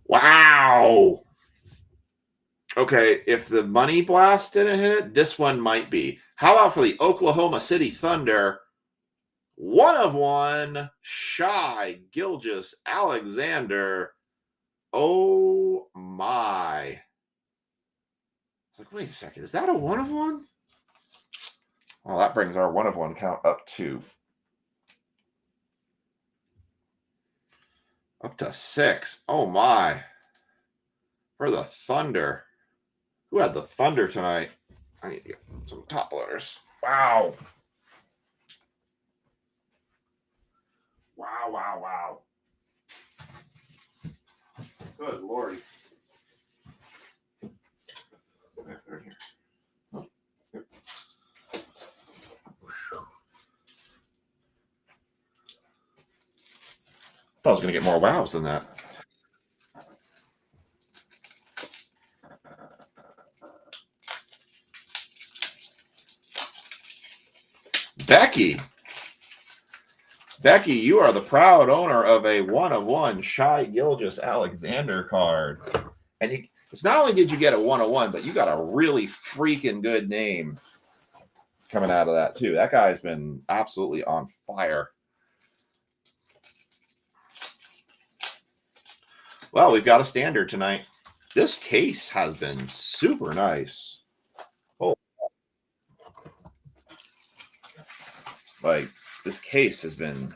Wow. Okay, if the money blast didn't hit it, this one might be. How about for the Oklahoma City Thunder? 1 of 1, Shai Gilgeous-Alexander. Oh my. It's like, wait a second, is that a 1 of 1? Well, that brings our 1 of 1 count up to 6. Oh my. For the Thunder. Who had the Thunder tonight? I need to get some top loaders. Wow. Wow, wow, wow. Good Lord. They're here. Oh, here. I thought I was going to get more wows than that. Becky, you are the proud owner of a 1 of 1 Shai Gilgeous-Alexander card. And it's not only did you get a 1 of 1, but you got a really freaking good name coming out of that, too. That guy's been absolutely on fire. Well, we've got a standard tonight. This case has been super nice. Oh, like this case has been.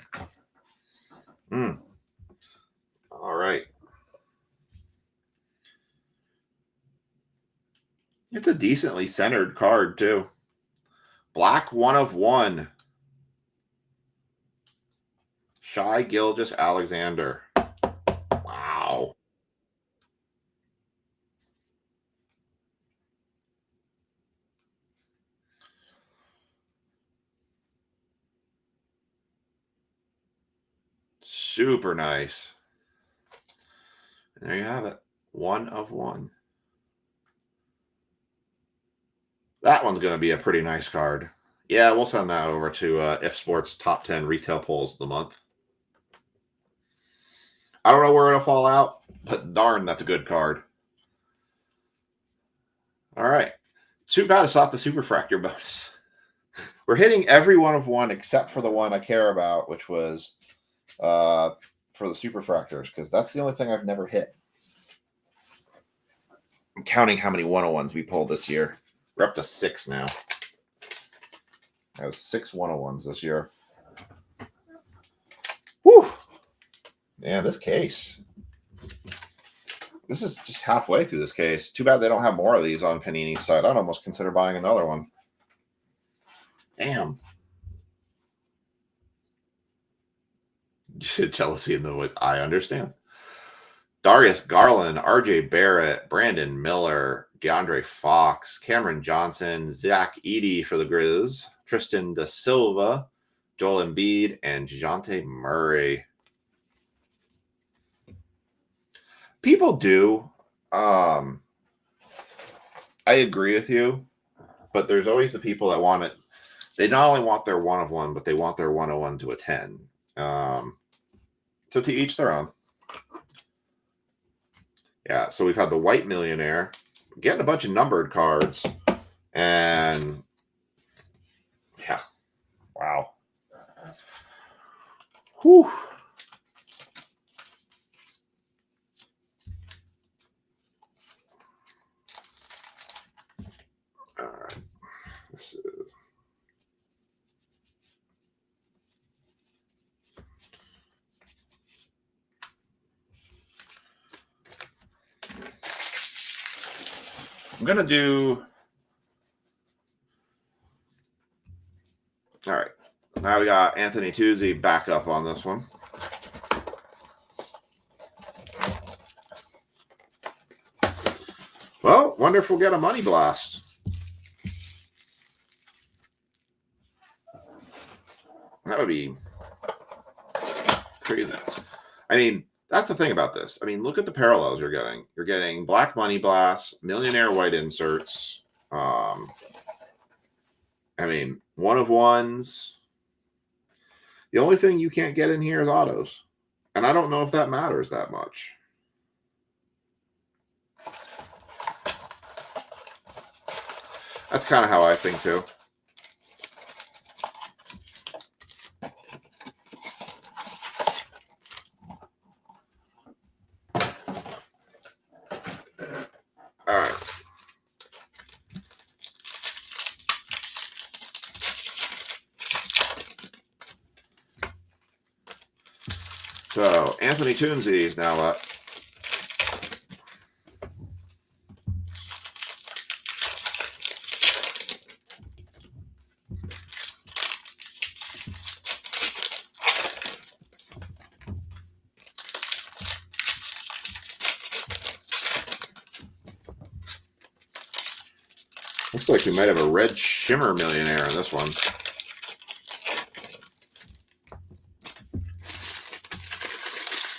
All right. It's a decently centered card too. Black 1 of 1. Shai Gilgeous-Alexander. Wow. Super nice. And there you have it. 1 of 1. That one's going to be a pretty nice card. Yeah, we'll send that over to If Sports Top 10 Retail Polls of the Month. I don't know where it'll fall out, but darn, that's a good card. All right. Too bad it's not the Superfractor bonus. We're hitting every 1 of 1 except for the one I care about, which was for the Superfractors, because that's the only thing I've never hit. I'm counting how many 101s we pulled this year. We're up to 6 now. I have 6 101s this year. Whew. Yeah, this case. This is just halfway through this case. Too bad they don't have more of these on Panini's side. I'd almost consider buying another one. Damn. Jealousy in the voice. I understand. Darius Garland, RJ Barrett, Brandon Miller, DeAndre Fox, Cameron Johnson, Zach Edey for the Grizz, Tristan Da Silva, Joel Embiid, and DeJounte Murray. People do. I agree with you, but there's always the people that want it. They not only want their 1 of 1, but they want their 101 to a 10. So to each their own. Yeah, so we've had the White Millionaire, getting a bunch of numbered cards, and yeah, wow. Whew. All right, this is. I'm going to do... All right. Now we got Anthony Tuzzi back up on this one. Well, wonder if we'll get a money blast. That would be crazy. I mean, that's the thing about this. I mean, look at the parallels you're getting. You're getting Black Money Blast, Millionaire White inserts. I mean, 1 of 1s. The only thing you can't get in here is autos. And I don't know if that matters that much. That's kind of how I think, too. All right. So, Anthony Toonsey is now up. Looks like we might have a red shimmer millionaire in this one.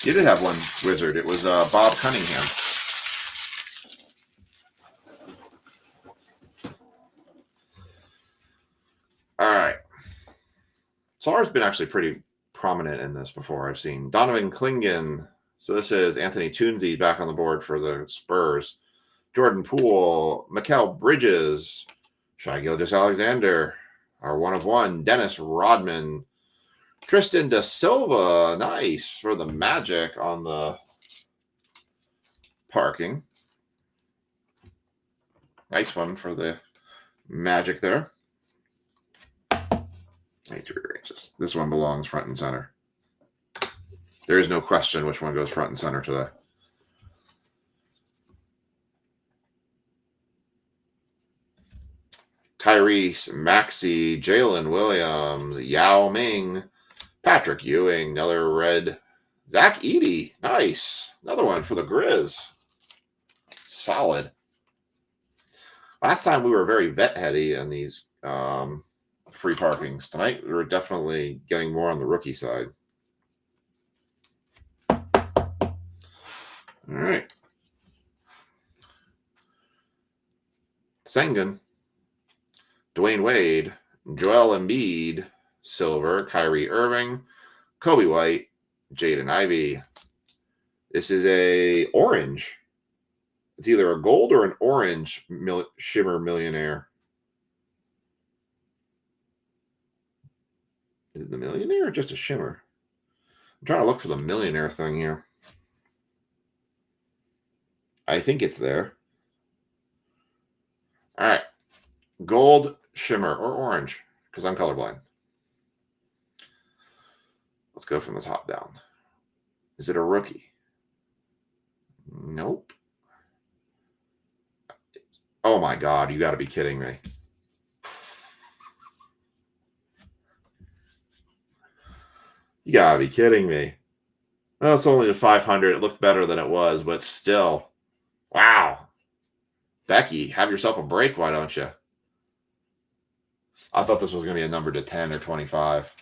You did have one wizard. It was Bob Cunningham. All right. Saar's been actually pretty prominent in this before. I've seen Donovan Clingan. So this is Anthony Toonsey back on the board for the Spurs. Jordan Poole, Mikal Bridges, Shai Gilgeous-Alexander, our 1 of 1, Dennis Rodman, Tristan Da Silva, nice for the Magic on the parking. Nice one for the Magic there. I need to rearrange this. This one belongs front and center. There is no question which one goes front and center today. Tyrese, Maxey, Jalen Williams, Yao Ming, Patrick Ewing, another red. Zach Edey, nice. Another one for the Grizz. Solid. Last time we were very vet-heady in these free parkings. Tonight we were definitely getting more on the rookie side. All right. Sengun, Dwayne Wade, Joel Embiid, silver, Kyrie Irving, Kobe White, Jaden Ivey. This is a orange. It's either a gold or an orange shimmer millionaire. Is it the millionaire or just a shimmer? I'm trying to look for the millionaire thing here. I think it's there. All right. Gold, shimmer, or orange, because I'm colorblind. Let's go from the top down. Is it a rookie? Nope. Oh my God, you got to be kidding me. You got to be kidding me. Well, it's only a 500. It looked better than it was, but still. Wow. Becky, have yourself a break, why don't you? I thought this was going to be a number to 10 or 25.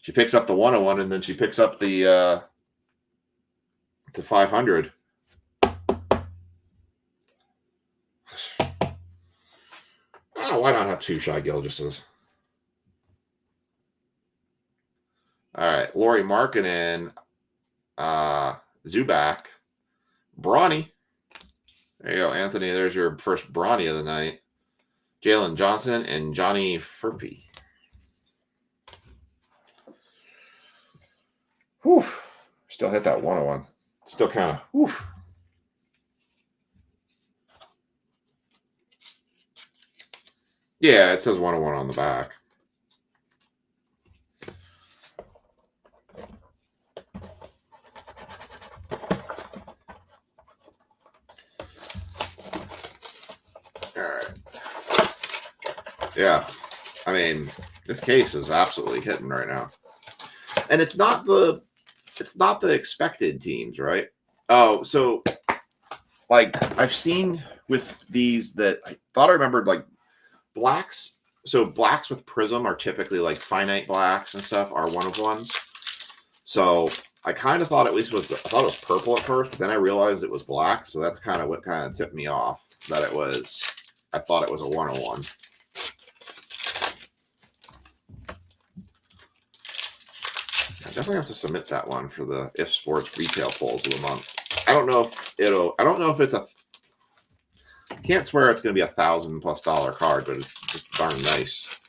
She picks up the 101, and then she picks up the 500. Oh, why not have two Shai Gilgeouses? All right, Lauri Markkanen, Zubac, Bronny. There you go, Anthony. There's your first Bronny of the night. Jalen Johnson and Johnny Furphy. Whew. Still hit that 101. Still kind of, whew. Yeah, it says 101 on the back. All right. Yeah. I mean, this case is absolutely hitting right now. And it's not the expected teams, right? Oh, so like I've seen with these that I thought I remembered like blacks. So blacks with prism are typically like finite blacks and stuff are one of ones. So I kind of thought I thought it was purple at first, but then I realized it was black. So that's kind of what kind of tipped me off that I thought it was a 101. I definitely have to submit that one for the If Sports retail polls of the month. I don't know if it's a, I can't swear it's going to be $1,000+ card, but it's just darn nice.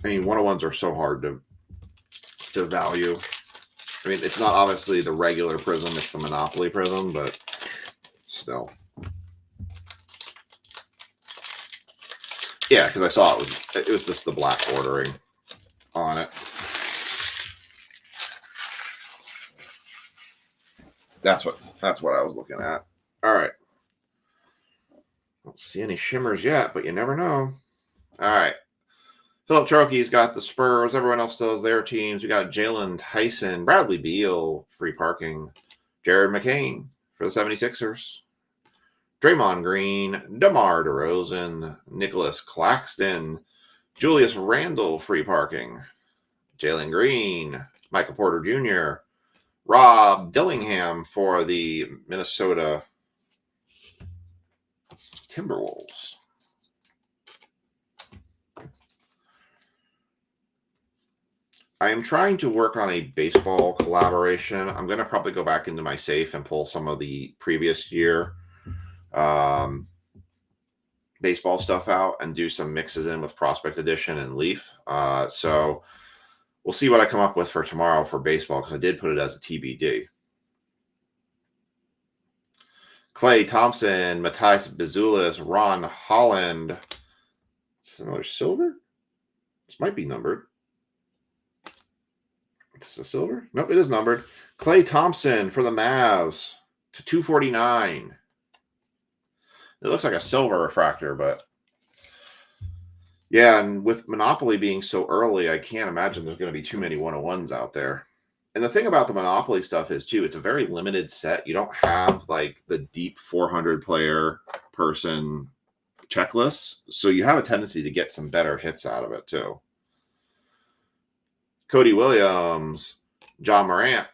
I mean, 101s are so hard to value. I mean, it's not obviously the regular prism, it's the Monopoly prism, but still. Yeah, because I saw it was just the black bordering on it. That's what I was looking at. All right. Don't see any shimmers yet, but you never know. All right. Philip Trokey's got the Spurs. Everyone else still has their teams. We got Jalen Tyson, Bradley Beal, free parking, Jared McCain for the 76ers, Draymond Green, DeMar DeRozan, Nicholas Claxton, Julius Randle, free parking, Jalen Green, Michael Porter Jr., Rob Dillingham for the Minnesota Timberwolves. I am trying to work on a baseball collaboration. I'm going to probably go back into my safe and pull some of the previous year baseball stuff out and do some mixes in with Prospect Edition and Leaf. So we'll see what I come up with for tomorrow for baseball, because I did put it as a TBD. Klay Thompson, Matthias Bezulis, Ron Holland. It's another silver? This might be numbered. This is a silver? Nope, it is numbered. Klay Thompson for the Mavs to 249. It looks like a silver refractor, but yeah, and with Monopoly being so early, I can't imagine there's going to be too many 101s out there. And the thing about the Monopoly stuff is, too, it's a very limited set. You don't have, like, the deep 400-player person checklists, so you have a tendency to get some better hits out of it, too. Cody Williams, John Morant,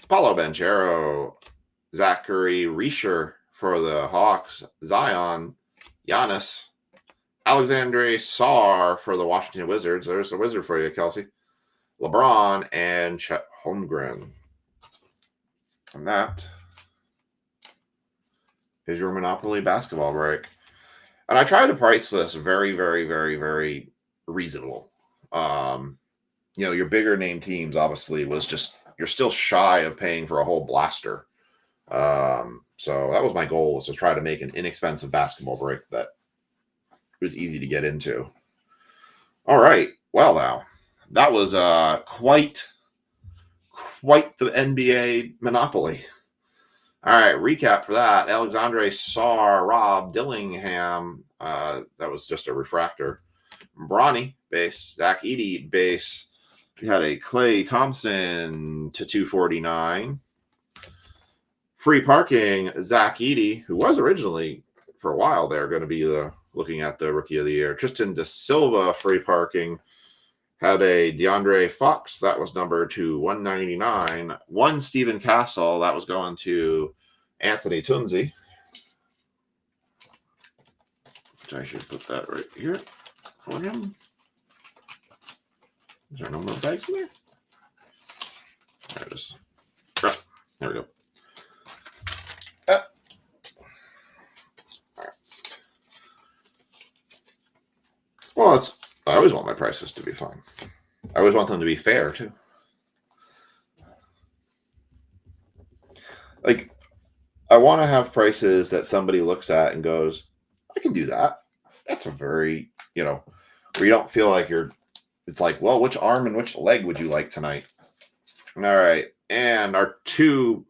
Paulo Banchero, Zachary Reisher for the Hawks, Zion, Giannis, Alexandre Sarr for the Washington Wizards. There's a wizard for you, Kelsey. LeBron and Chet Holmgren. And that is your Monopoly basketball break. And I tried to price this very, very, very, very reasonable. Your bigger name teams obviously was just, you're still shy of paying for a whole blaster. So that was my goal, was to try to make an inexpensive basketball break that was easy to get into. All right. Well, now that was quite the NBA Monopoly. All right, recap for that. Alexandre Sarr, Rob Dillingham. That was just a refractor. Bronny, base. Zach Edey, base. We had a Clay Thompson to 249. Free parking, Zach Edey, who was originally, for a while there, going to be looking at the Rookie of the Year. Tristan Da Silva, free parking. Had a DeAndre Fox, that was numbered to 199. One Stephen Castle, that was going to Anthony Tunzi. Which I should put that right here for him. Is there no more bags in there? There it is. Oh, there we go. Well, I always want my prices to be fine. I always want them to be fair, too. Like, I want to have prices that somebody looks at and goes, I can do that. That's a very, where you don't feel like it's like, well, which arm and which leg would you like tonight? All right. And our two,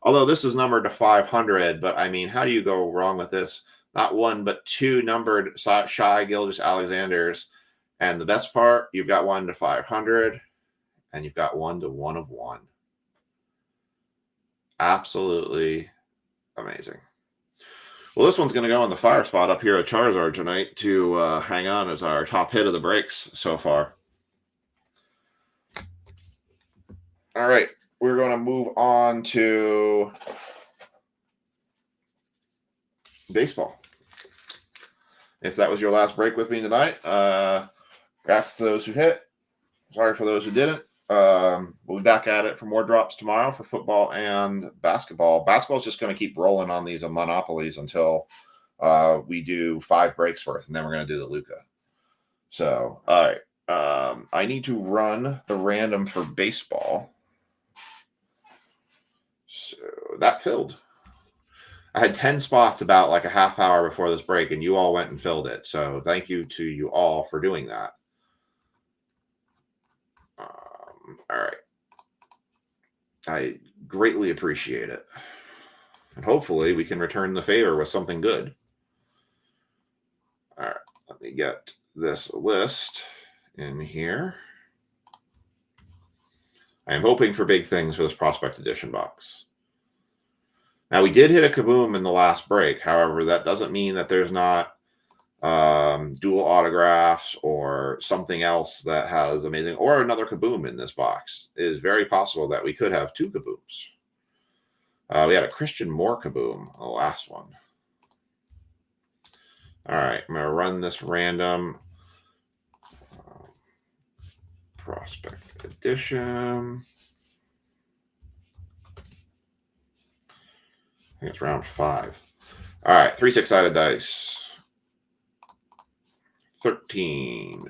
although this is numbered to 500, but I mean, how do you go wrong with this? Not one, but two numbered Shai Gilgeous-Alexanders. And the best part, you've got 1 to 500, and you've got 1 to 1 of 1. Absolutely amazing. Well, this one's going to go in the fire spot up here at Charizard tonight to hang on as our top hit of the breaks so far. All right, we're going to move on to baseball. If that was your last break with me tonight, congrats to those who hit. Sorry for those who didn't. We'll be back at it for more drops tomorrow for football and basketball. Basketball is just going to keep rolling on these monopolies until we do 5 breaks worth, and then we're going to do the Luca. So, all right. I need to run the random for baseball. So that filled. I had 10 spots about like a half hour before this break, and you all went and filled it. So thank you to you all for doing that. All right. I greatly appreciate it. And hopefully we can return the favor with something good. All right. Let me get this list in here. I am hoping for big things for this Prospect Edition box. Now, we did hit a kaboom in the last break. However, that doesn't mean that there's not dual autographs or something else that has amazing, or another kaboom in this box. It is very possible that we could have 2 kabooms. We had a Christian Moore kaboom, the last one. All right, I'm going to run this random Prospect Edition. I think it's round 5. All right, 3 6-sided dice. 13.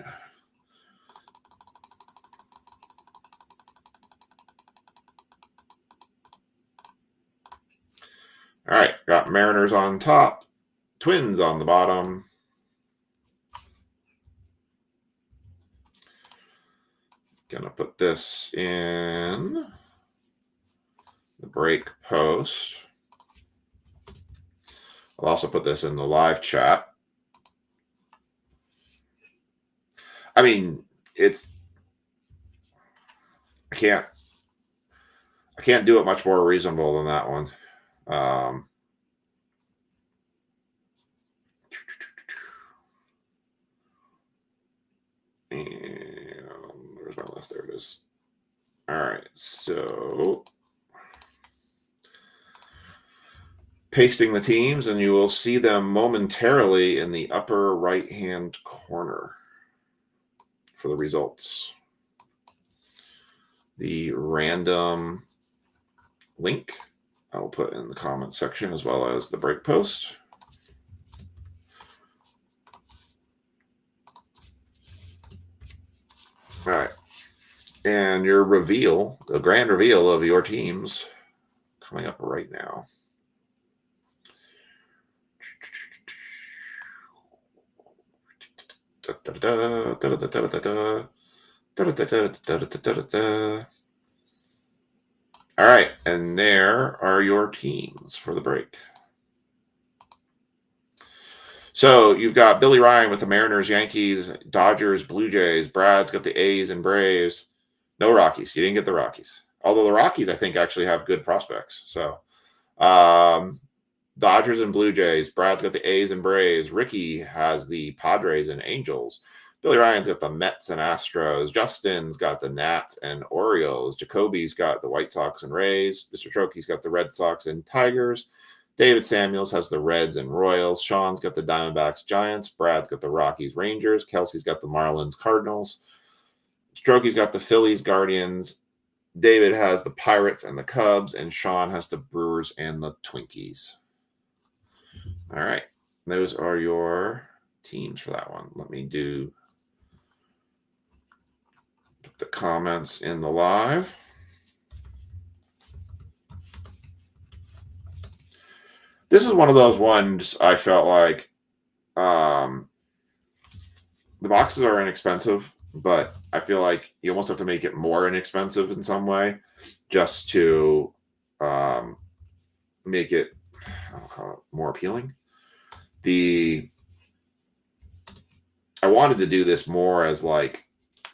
All right, got Mariners on top, Twins on the bottom. Gonna put this in the break post. I'll also put this in the live chat. I mean, I can't do it much more reasonable than that one. And where's my list? Yes, there it is. All right, so pasting the teams, and you will see them momentarily in the upper right-hand corner for the results. The random link I will put in the comments section as well as the break post. All right. And your reveal, the grand reveal of your teams, coming up right now. All right, and there are your teams for the break. So you've got Billy Ryan with the Mariners, Yankees, Dodgers, Blue Jays. Brad's got the A's and Braves. No Rockies. You didn't get the Rockies. Although the Rockies, I think, actually have good prospects. So Dodgers and Blue Jays. Brad's got the A's and Braves. Ricky has the Padres and Angels. Billy Ryan's got the Mets and Astros. Justin's got the Nats and Orioles. Jacoby's got the White Sox and Rays. Mr. Trokey's got the Red Sox and Tigers. David Samuels has the Reds and Royals. Sean's got the Diamondbacks, Giants. Brad's got the Rockies, Rangers. Kelsey's got the Marlins, Cardinals. Strokey's got the Phillies, Guardians. David has the Pirates and the Cubs. And Sean has the Brewers and the Twinkies. All right. Those are your teams for that one. Let me do the comments in the live. This is one of those ones I felt like the boxes are inexpensive, but I feel like you almost have to make it more inexpensive in some way just to make it, I'll call it, more appealing. I wanted to do this more as like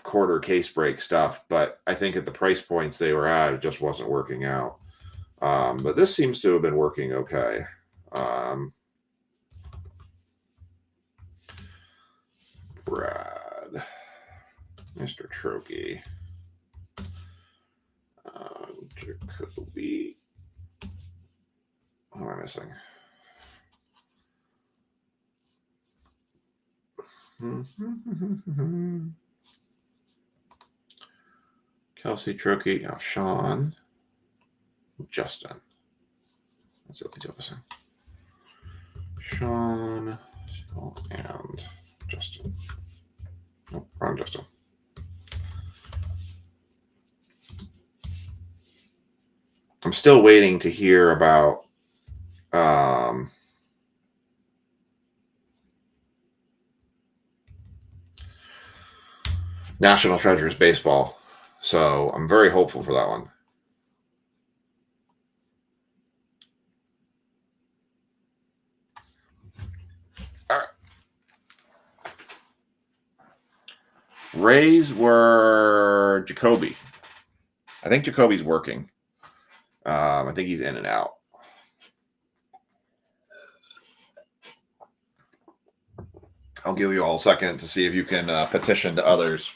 quarter case break stuff, but I think at the price points they were at, it just wasn't working out. But this seems to have been working okay. Brad, Mr. Trokey, Jacoby. What am I missing? Kelsey, Trokey, now Sean, Justin. That's the only missing. Sean and Justin. Nope, wrong Justin. I'm still waiting to hear about National Treasures baseball. So I'm very hopeful for that one. All right. Rays were Jacoby. I think Jacoby's working. I think he's in and out. I'll give you all a second to see if you can petition to others.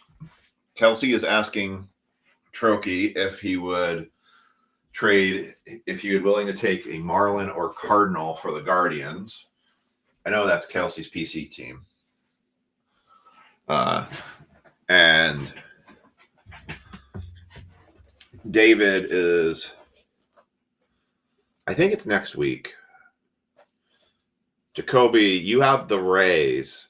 Kelsey is asking Trokey if he would trade, if he would willing to take a Marlin or Cardinal for the Guardians. I know that's Kelsey's PC team. And David is, I think it's next week. Jacoby, you have the Rays.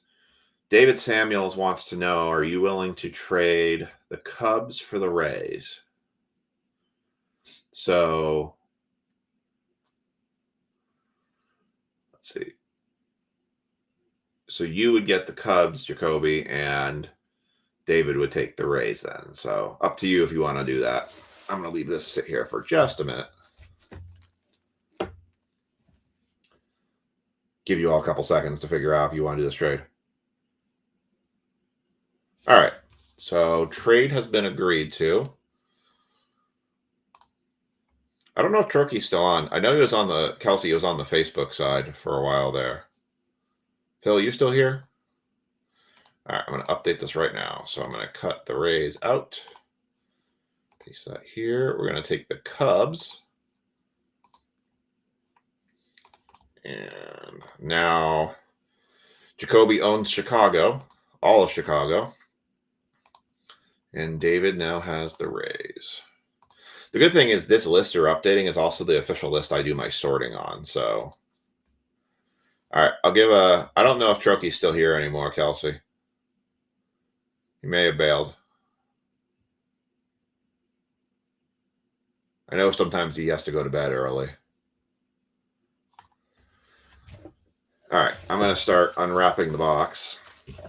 David Samuels wants to know, are you willing to trade the Cubs for the Rays? So, let's see. So you would get the Cubs, Jacoby, and David would take the Rays then. So up to you if you want to do that. I'm going to leave this sit here for just a minute. Give you all a couple seconds to figure out if you want to do this trade. All right. So trade has been agreed to. I don't know if Trokey's still on. I know he was on the, Kelsey was on the Facebook side for a while there. Phil, you still here? All right, I'm going to update this right now. So I'm going to cut the Rays out. Paste that here. We're going to take the Cubs. And now Jacoby owns Chicago, all of Chicago. And David now has the Rays. The good thing is this list you're updating is also the official list I do my sorting on. So, all right, I'll give a, I don't know if Trokey's still here anymore, Kelsey. He may have bailed. I know sometimes he has to go to bed early. All right, I'm going to start unwrapping the box.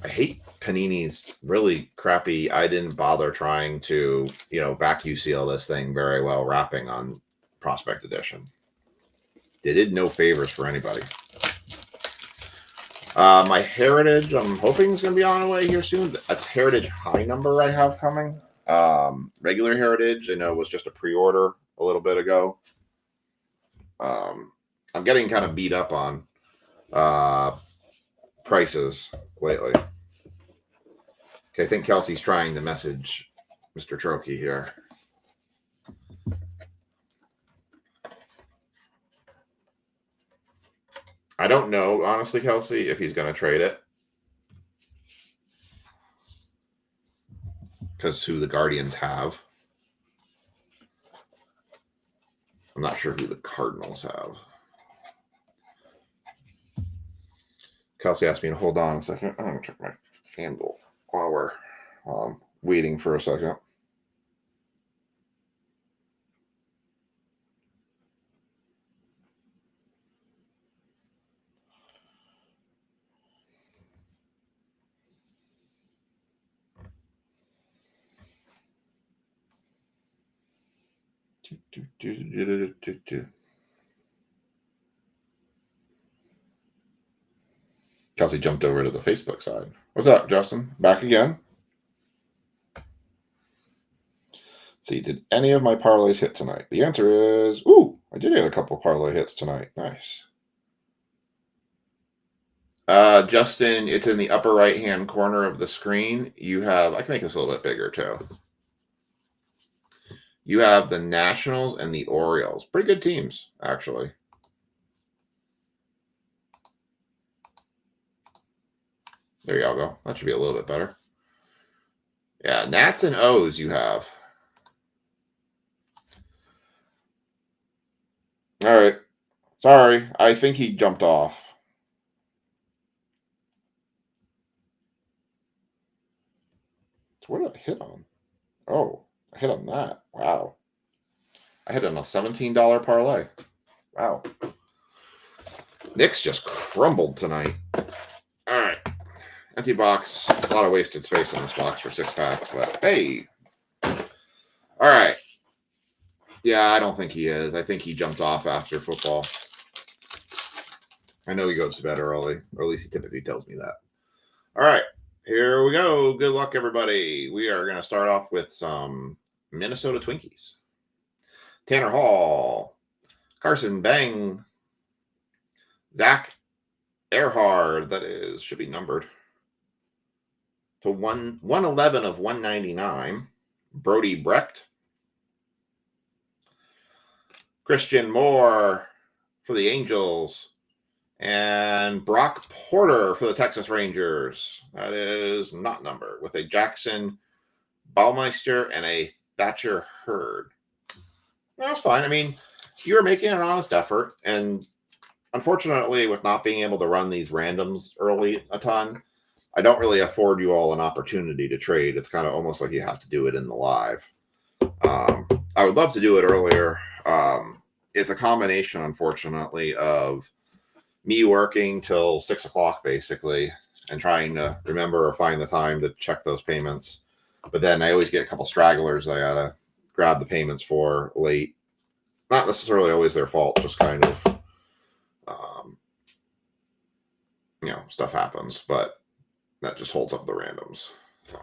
I hate Panini's really crappy. I didn't bother trying to, vacuum seal this thing very well wrapping on Prospect Edition. They did no favors for anybody. My Heritage, I'm hoping is going to be on the way here soon. That's Heritage High Number I have coming. Regular Heritage, I know, was just a pre-order a little bit ago. I'm getting kind of beat up on prices lately. Okay, I think Kelsey's trying to message Mr. Trokey here. I don't know, honestly, Kelsey, if he's going to trade it. Because who the Guardians have. I'm not sure who the Cardinals have. Kelsey asked me to hold on a second. I'm going to check my FanDuel while we're waiting for a second. Kelsey jumped over to the Facebook side. What's up, Justin? Back again? See, did any of my parlays hit tonight? The answer is, I did get a couple parlay hits tonight. Nice. Justin, it's in the upper right-hand corner of the screen. You have, I can make this a little bit bigger too. You have the Nationals and the Orioles. Pretty good teams, actually. There y'all go. That should be a little bit better. Yeah, Nats and O's you have. All right. Sorry, I think he jumped off. So what did I hit on? Oh, I hit on that. Wow. I hit on a $17 parlay. Wow. Knicks just crumbled tonight. All right. Empty box. A lot of wasted space in this box for 6 packs, but hey. All right. Yeah, I don't think he is. I think he jumped off after football. I know he goes to bed early, or at least he typically tells me that. All right. Here we go. Good luck, everybody. We are going to start off with some Minnesota Twinkies. Tanner Hall, Carson Bang, Zach Earhard, that is, should be numbered, to 111 of 199. Brody Brecht, Christian Moore for the Angels, and Brock Porter for the Texas Rangers. That is not numbered, with a Jackson Baumeister and a Thatcher Hurd. That's fine. I mean, you're making an honest effort, and unfortunately, with not being able to run these randoms early a ton, I don't really afford you all an opportunity to trade. It's kind of almost like you have to do it in the live. I would love to do it earlier. It's a combination, unfortunately, of me working till 6 o'clock, basically, and trying to remember or find the time to check those payments. But then I always get a couple stragglers I gotta grab the payments for late. Not necessarily always their fault, just kind of, stuff happens, but that just holds up the randoms. So,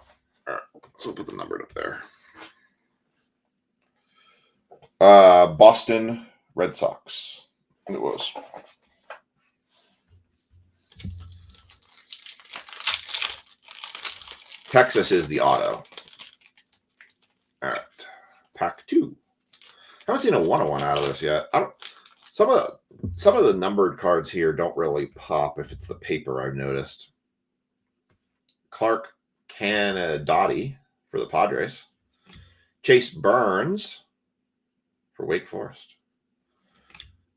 all right, so we'll put the number up there. Boston Red Sox. It was. Texas is the auto. All right. Pack 2. Haven't seen a 101 out of this yet. Some of the numbered cards here don't really pop if it's the paper, I've noticed. Clark Canadotti for the Padres. Chase Burns for Wake Forest.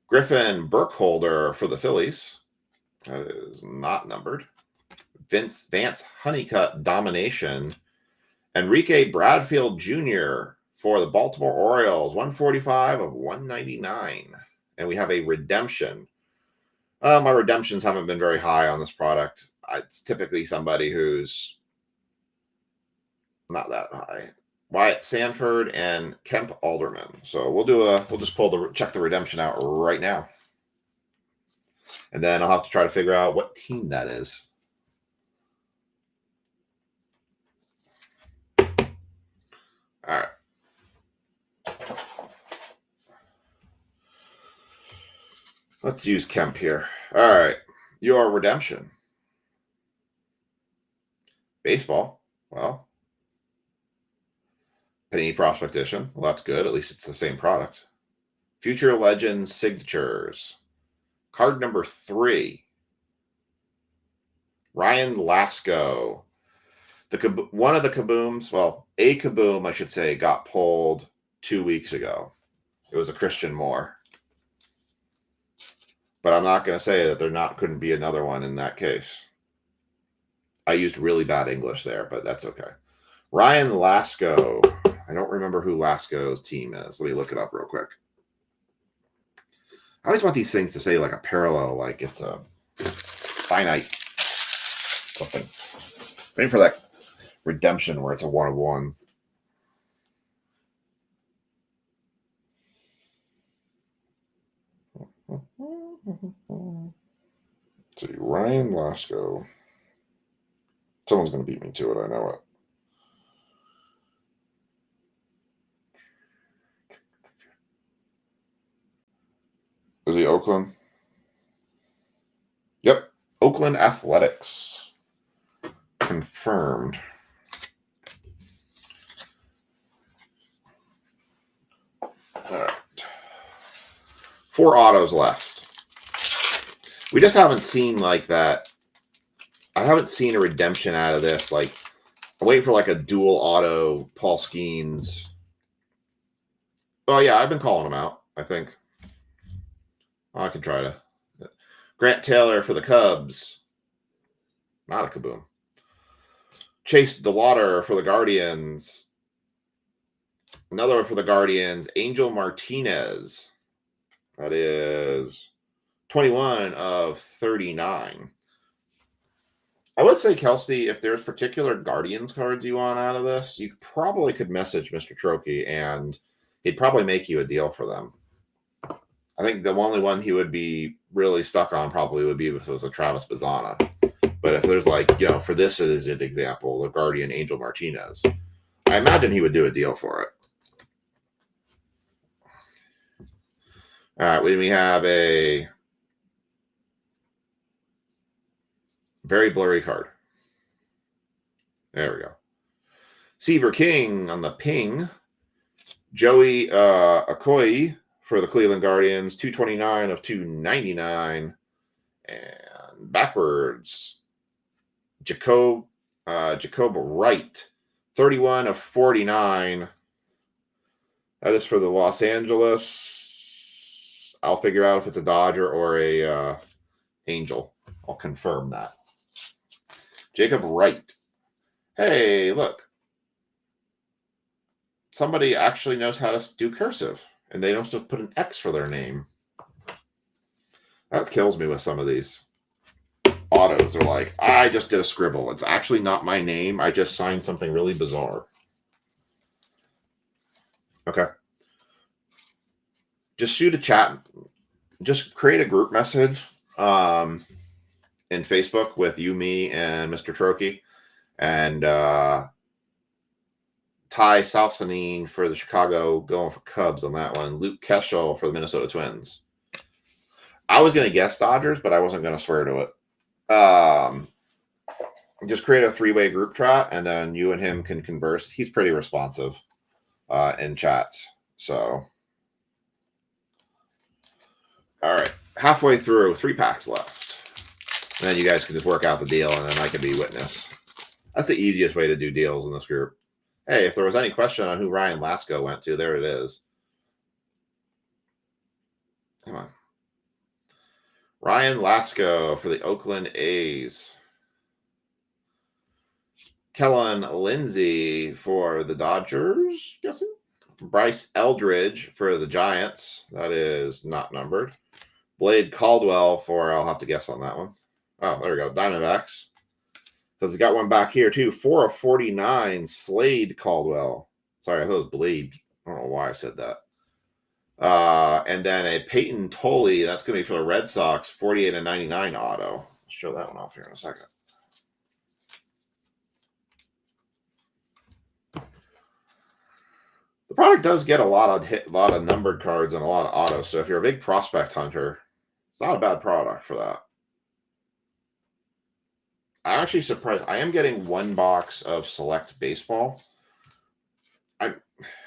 Griffin Burkholder for the Phillies. That is not numbered. Vance Honeycutt Domination. Enrique Bradfield Jr. for the Baltimore Orioles. 145 of 199. And we have a redemption. My redemptions haven't been very high on this product. It's typically somebody who's not that high. Wyatt Sanford and Kemp Alderman. So we'll just check the redemption out right now. And then I'll have to try to figure out what team that is. All right. Let's use Kemp here. All right. Your redemption. Baseball. Well, Panini Prospect Edition. Well, that's good. At least it's the same product. Future Legends Signatures. Card number 3. Ryan Lasco. One of the kabooms, well, a kaboom, I should say, got pulled 2 weeks ago. It was a Christian Moore. But I'm not going to say that there couldn't be another one in that case. I used really bad English there, but that's okay. Ryan Lasco. I don't remember who Lasco's team is. Let me look it up real quick. I always want these things to say like a parallel, like it's a finite something. Waiting for that redemption where it's a 1 of 1. Let's see, Ryan Lasco. Someone's going to beat me to it. I know it. Is he Oakland? Yep. Oakland Athletics. Confirmed. All right. 4 autos left. We just haven't seen like that. I haven't seen a redemption out of this. Like, I'm waiting for like a dual auto Paul Skeens. Oh, yeah, I've been calling him out, I think. I can try to. Grant Taylor for the Cubs. Not a kaboom. Chase DeLauder for the Guardians. Another one for the Guardians. Angel Martinez. That is 21 of 39. I would say, Kelsey, if there's particular Guardians cards you want out of this, you probably could message Mr. Trokey, and he'd probably make you a deal for them. I think the only one he would be really stuck on probably would be if it was a Travis Bazzana. But if there's like, for this as an example, the Guardian Angel Martinez, I imagine he would do a deal for it. All right, we have a very blurry card. There we go. Seaver King on the ping. Joey Okoye for the Cleveland Guardians, 229 of 299. And backwards, Jacob Wright, 31 of 49. That is for the Los Angeles. I'll figure out if it's a Dodger or a Angel. I'll confirm that. Jacob Wright. Hey, look. Somebody actually knows how to do cursive, and they don't have to put an X for their name. That kills me with some of these autos. Are like, I just did a scribble. It's actually not my name. I just signed something really bizarre. Okay. Just shoot a chat. Just create a group message in Facebook with you, me, and Mr. Trokey. And Ty Salsanine for the Chicago, going for Cubs on that one. Luke Keschel for the Minnesota Twins. I was going to guess Dodgers, but I wasn't going to swear to it. Just create a 3-way group chat, and then you and him can converse. He's pretty responsive. in chats. So, all right, halfway through, 3 packs left. And then you guys can just work out the deal, and then I can be witness. That's the easiest way to do deals in this group. Hey, if there was any question on who Ryan Lasko went to, there it is. Come on. Ryan Lasko for the Oakland A's. Kellen Lindsay for the Dodgers, guessing. Bryce Eldridge for the Giants. That is not numbered. Blade Caldwell for, I'll have to guess on that one. Oh, there we go. Diamondbacks. Because he got one back here, too. 4 of 49, Slade Caldwell. Sorry, I thought it was Blade. I don't know why I said that. And then a Peyton Tolley. That's going to be for the Red Sox. 48 of 99 auto. I'll show that one off here in a second. The product does get a lot of numbered cards and a lot of autos. So if you're a big prospect hunter, it's not a bad product for that. I'm actually surprised. I am getting 1 box of Select Baseball.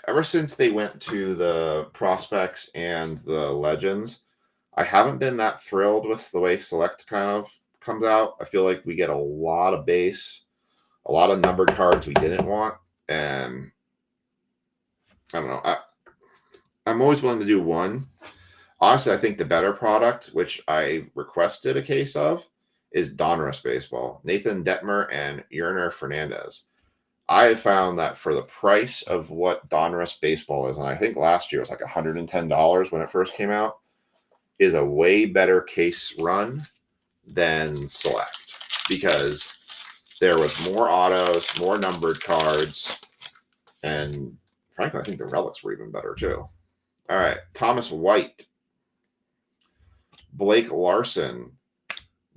Ever since they went to the prospects and the legends, I haven't been that thrilled with the way Select kind of comes out. I feel like we get a lot of base, a lot of numbered cards we didn't want, and I don't know. I'm always willing to do one. Honestly, I think the better product, which I requested a case of, is Donruss Baseball. Nathan Detmer and Yerner Fernandez. I have found that for the price of what Donruss Baseball is, and I think last year it was like $110 when it first came out, is a way better case run than Select. Because there was more autos, more numbered cards, and frankly, I think the relics were even better too. All right, Thomas White, Blake Larson,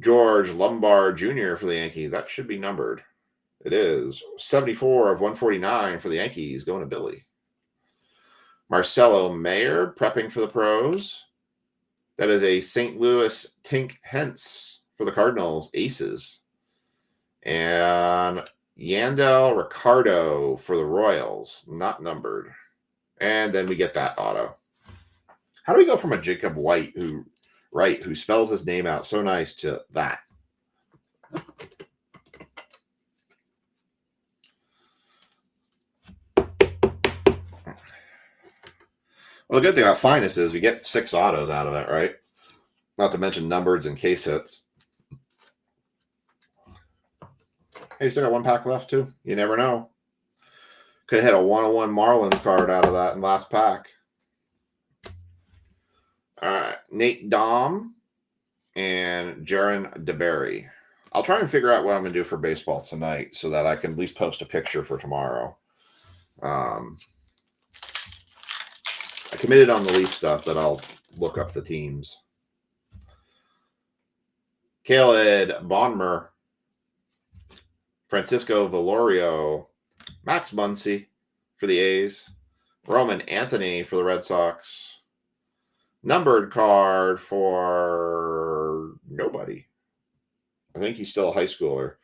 George Lombard Jr. for the Yankees. That should be numbered. It is. 74 of 149 for the Yankees, going to Billy. Marcelo Mayer prepping for the pros. That is a St. Louis Tink Hence for the Cardinals, Aces. And Yandel Ricardo for the Royals, not numbered. And then we get that auto. How do we go from a Jacob White who spells his name out so nice to that? Well, the good thing about Finest is we get 6 autos out of that, right? Not to mention numbereds and case hits. Hey, you still got 1 pack left, too? You never know. Could have hit a 101 Marlins card out of that in last pack. All right. Nate Dom and Jaron DeBerry. I'll try and figure out what I'm going to do for baseball tonight so that I can at least post a picture for tomorrow. I committed on the Leaf stuff that I'll look up the teams. Caleb Bonmer, Francisco Valorio, Max Muncy for the A's, Roman Anthony for the Red Sox, numbered card for nobody. I think he's still a high schooler.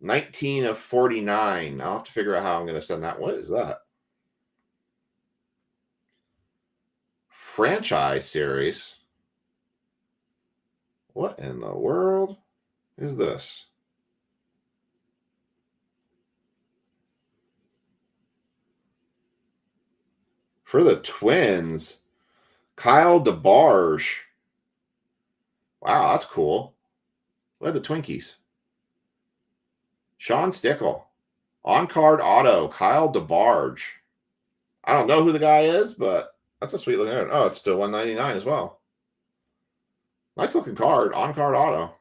19 of 49. I'll have to figure out how I'm going to send that. What is that? Franchise series. What in the world is this? For the Twins, Kyle DeBarge. Wow, that's cool. What are the Twinkies? Sean Stickle. On-card auto, Kyle DeBarge. I don't know who the guy is, but that's a sweet looking card. Oh, it's still $199 as well. Nice looking card. On-card auto.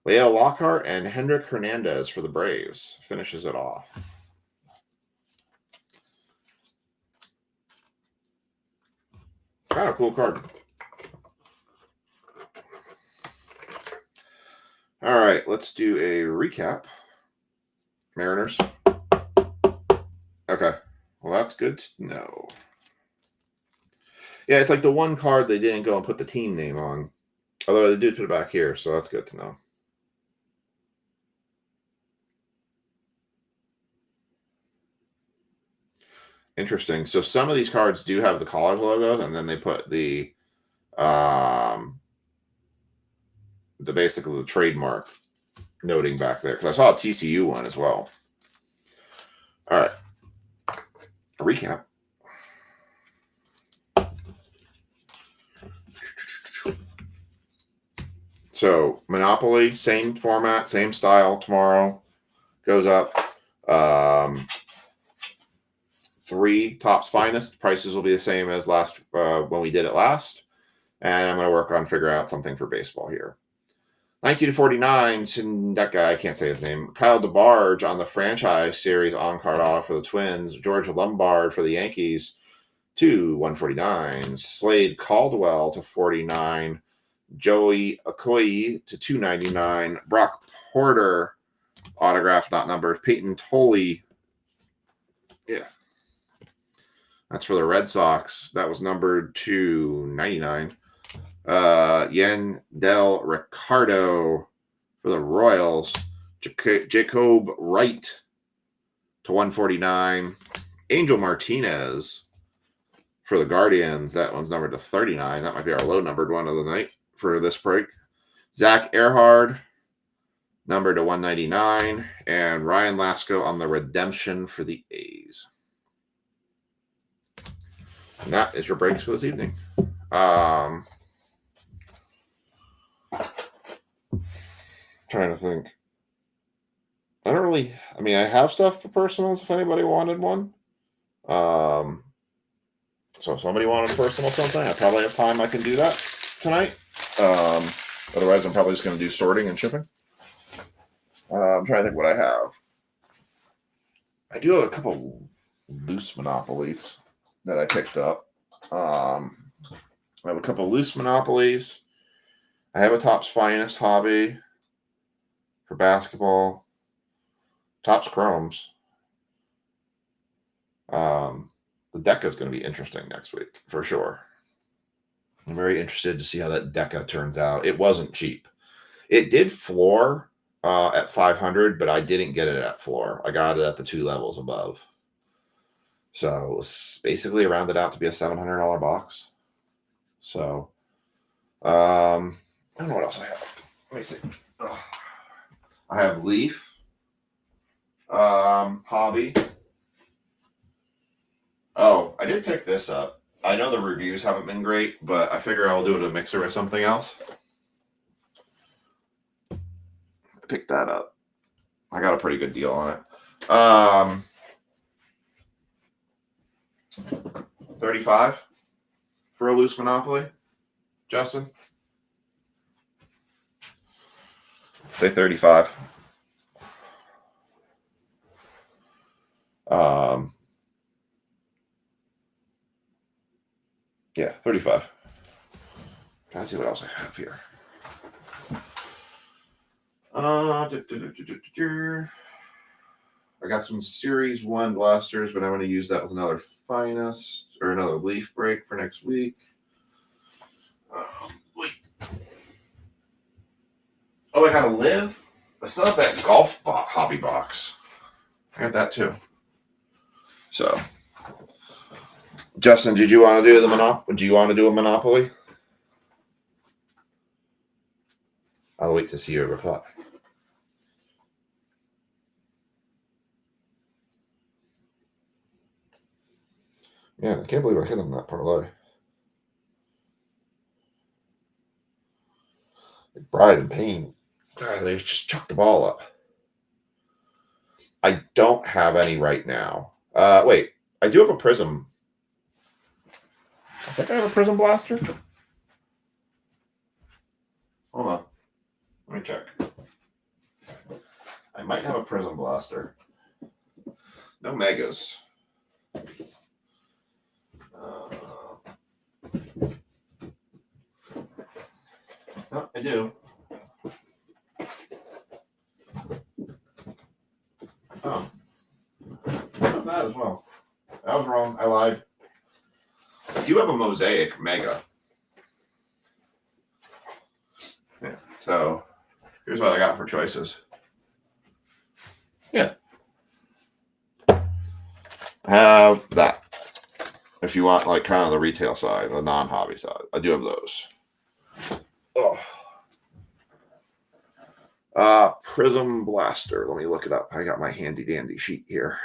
Leo Lockhart and Hendrik Hernandez for the Braves. Finishes it off. Kind of cool card. All right, let's do a recap. Mariners. Okay. Well, that's good to know. Yeah, it's like the one card they didn't go and put the team name on. Although they did put it back here, so that's good to know. Interesting. So some of these cards do have the college logos, and then they put the basically the trademark noting back there. Because I saw a TCU one as well. All right. A recap. So Monopoly, same format, same style. Tomorrow goes up. 3 Topps Finest prices will be the same as last when we did it last, and I'm going to work on figuring out something for baseball here. 1949, that guy, I can't say his name. Kyle DeBarge on the franchise series on-card auto for the Twins. George Lombard for the Yankees to 149. Slade Caldwell to 49. Joey Okoye to 299. Brock Porter, autograph not numbered. Peyton Tolley, yeah, that's for the Red Sox. That was numbered to 99. Yen Del Ricardo for the Royals. Jacob Wright to 149. Angel Martinez for the Guardians. That one's numbered to 39. That might be our low-numbered one of the night for this break. Zach Earhart, numbered to 199. And Ryan Lasco on the redemption for the A's. And that is your breaks for this evening. Trying to think. I don't really, I mean, I have stuff for personals if anybody wanted one. So if somebody wanted a personal something, I probably have time I can do that tonight. Otherwise, I'm probably just going to do sorting and shipping. I'm trying to think what I have. I do have a couple loose Monopolies that I picked up. I have a couple loose Monopolies. I have a Topps Finest hobby for basketball. Topps Chromes. The Deca is going to be interesting next week for sure. I'm very interested to see how that Deca turns out. It wasn't cheap. It did floor at 500, but I didn't get it at floor. I got it at the 2 levels above. So it was basically rounded out to be a $700 box. So I don't know what else I have. Let me see. I have Leaf, Hobby. Oh, I did pick this up. I know the reviews haven't been great, but I figure I'll do it a mixer with something else. I picked that up. I got a pretty good deal on it. 35 for a loose Monopoly, Justin. Say 35. Yeah, 35. Trying to see what else I have here. I got some Series 1 blasters, but I'm going to use that with another Finest or another Leaf break for next week. Wait. Oh, I got a Live? I still have that golf hobby box. I got that too. So, Justin, did you want to do the Monopoly? Do you want to do a Monopoly? I'll wait to see your reply. Yeah, I can't believe I hit on that parlay. Bride and Pain. God, they just chucked the ball up. I don't have any right now. Wait, I do have a Prism. I think I have a Prism Blaster. Hold on. Let me check. I might have a Prism Blaster. No Megas. Oh, I do. Oh. I have that as well. I was wrong. I lied. I do have a Mosaic Mega. Yeah. So here's what I got for choices. Yeah. I have that. if you want like kind of the retail side, the non-hobby side. I do have those. Prism Blaster. Let me look it up. I got my handy dandy sheet here.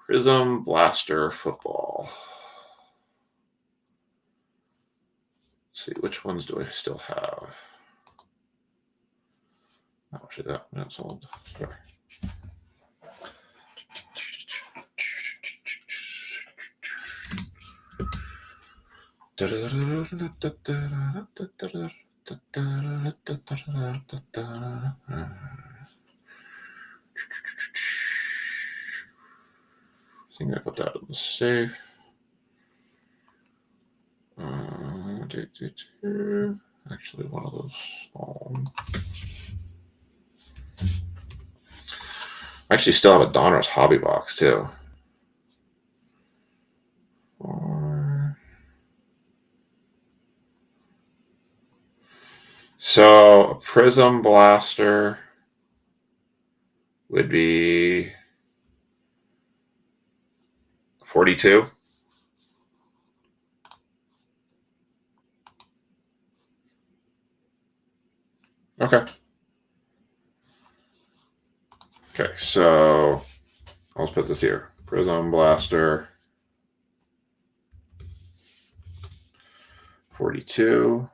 Prism Blaster football. Let's see, which ones do I still have? How much is that? That's old. Sorry. I think I put that in the safe. Actually, one of those small ones. I actually still have a Donruss hobby box too. So a Prism Blaster would be 42. Okay. Okay, so let's put this here. Prism Blaster 42.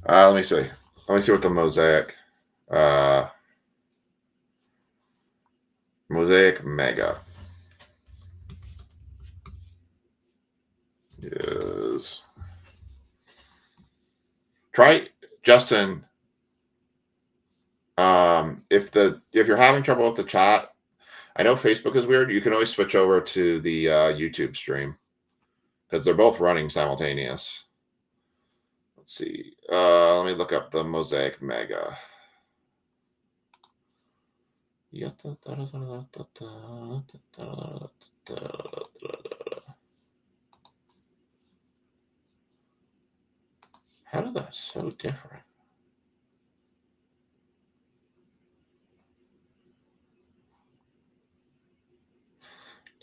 Let me see. Let me see what the Mosaic Mosaic Mega is. Try, Justin. If you're having trouble with the chat, I know Facebook is weird. You can always switch over to the YouTube stream because they're both running simultaneous. Let's see. Let me look up the Mosaic Mega. How did that so different?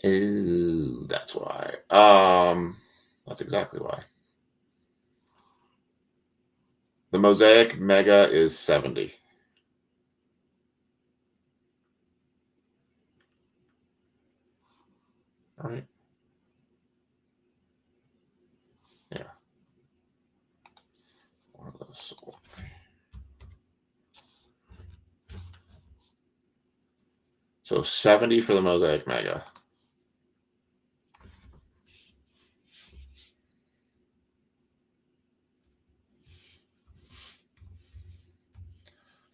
Ooh, that's why. That's exactly why. The Mosaic Mega is 70. All right. Yeah. One of those. So 70 for the Mosaic Mega.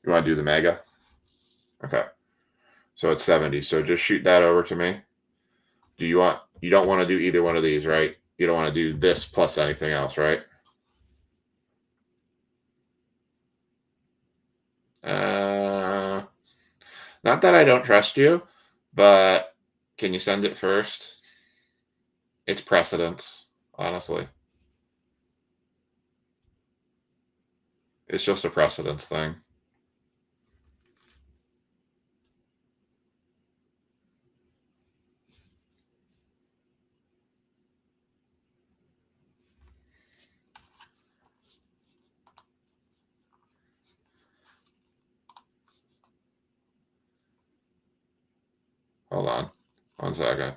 You want to do the Mega? Okay. So it's 70. So just shoot that over to me. You don't want to do either one of these, right? You don't want to do this plus anything else, right? Not that I don't trust you, but can you send it first? It's precedence, honestly. It's just a precedence thing. Hold on. 1 second.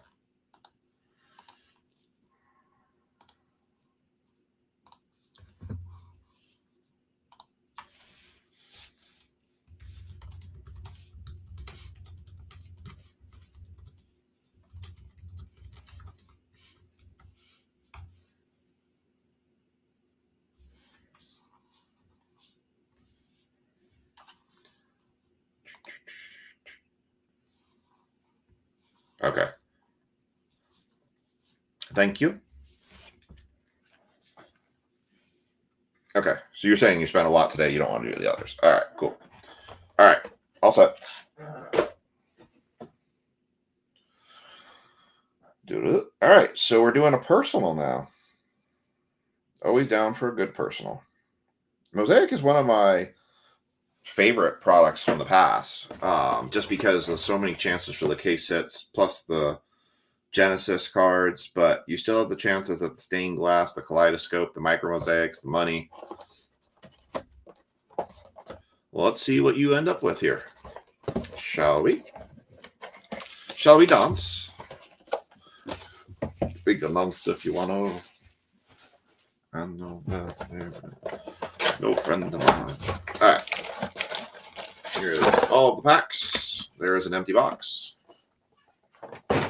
Okay. Thank you. Okay. So you're saying you spent a lot today. You don't want to do the others. All right. Cool. All right. All set. All right. So we're doing a personal now. Always down for a good personal. Mosaic is one of my favorite products from the past, just because there's so many chances for the case hits, plus the Genesis cards, but you still have the chances at the stained glass, the kaleidoscope, the micro mosaics, the money. Well, let's see what you end up with here. Shall we? Shall we dance? We can dance if you want to. I know that no friend of mine. All right. Here's all the packs. There is an empty box. I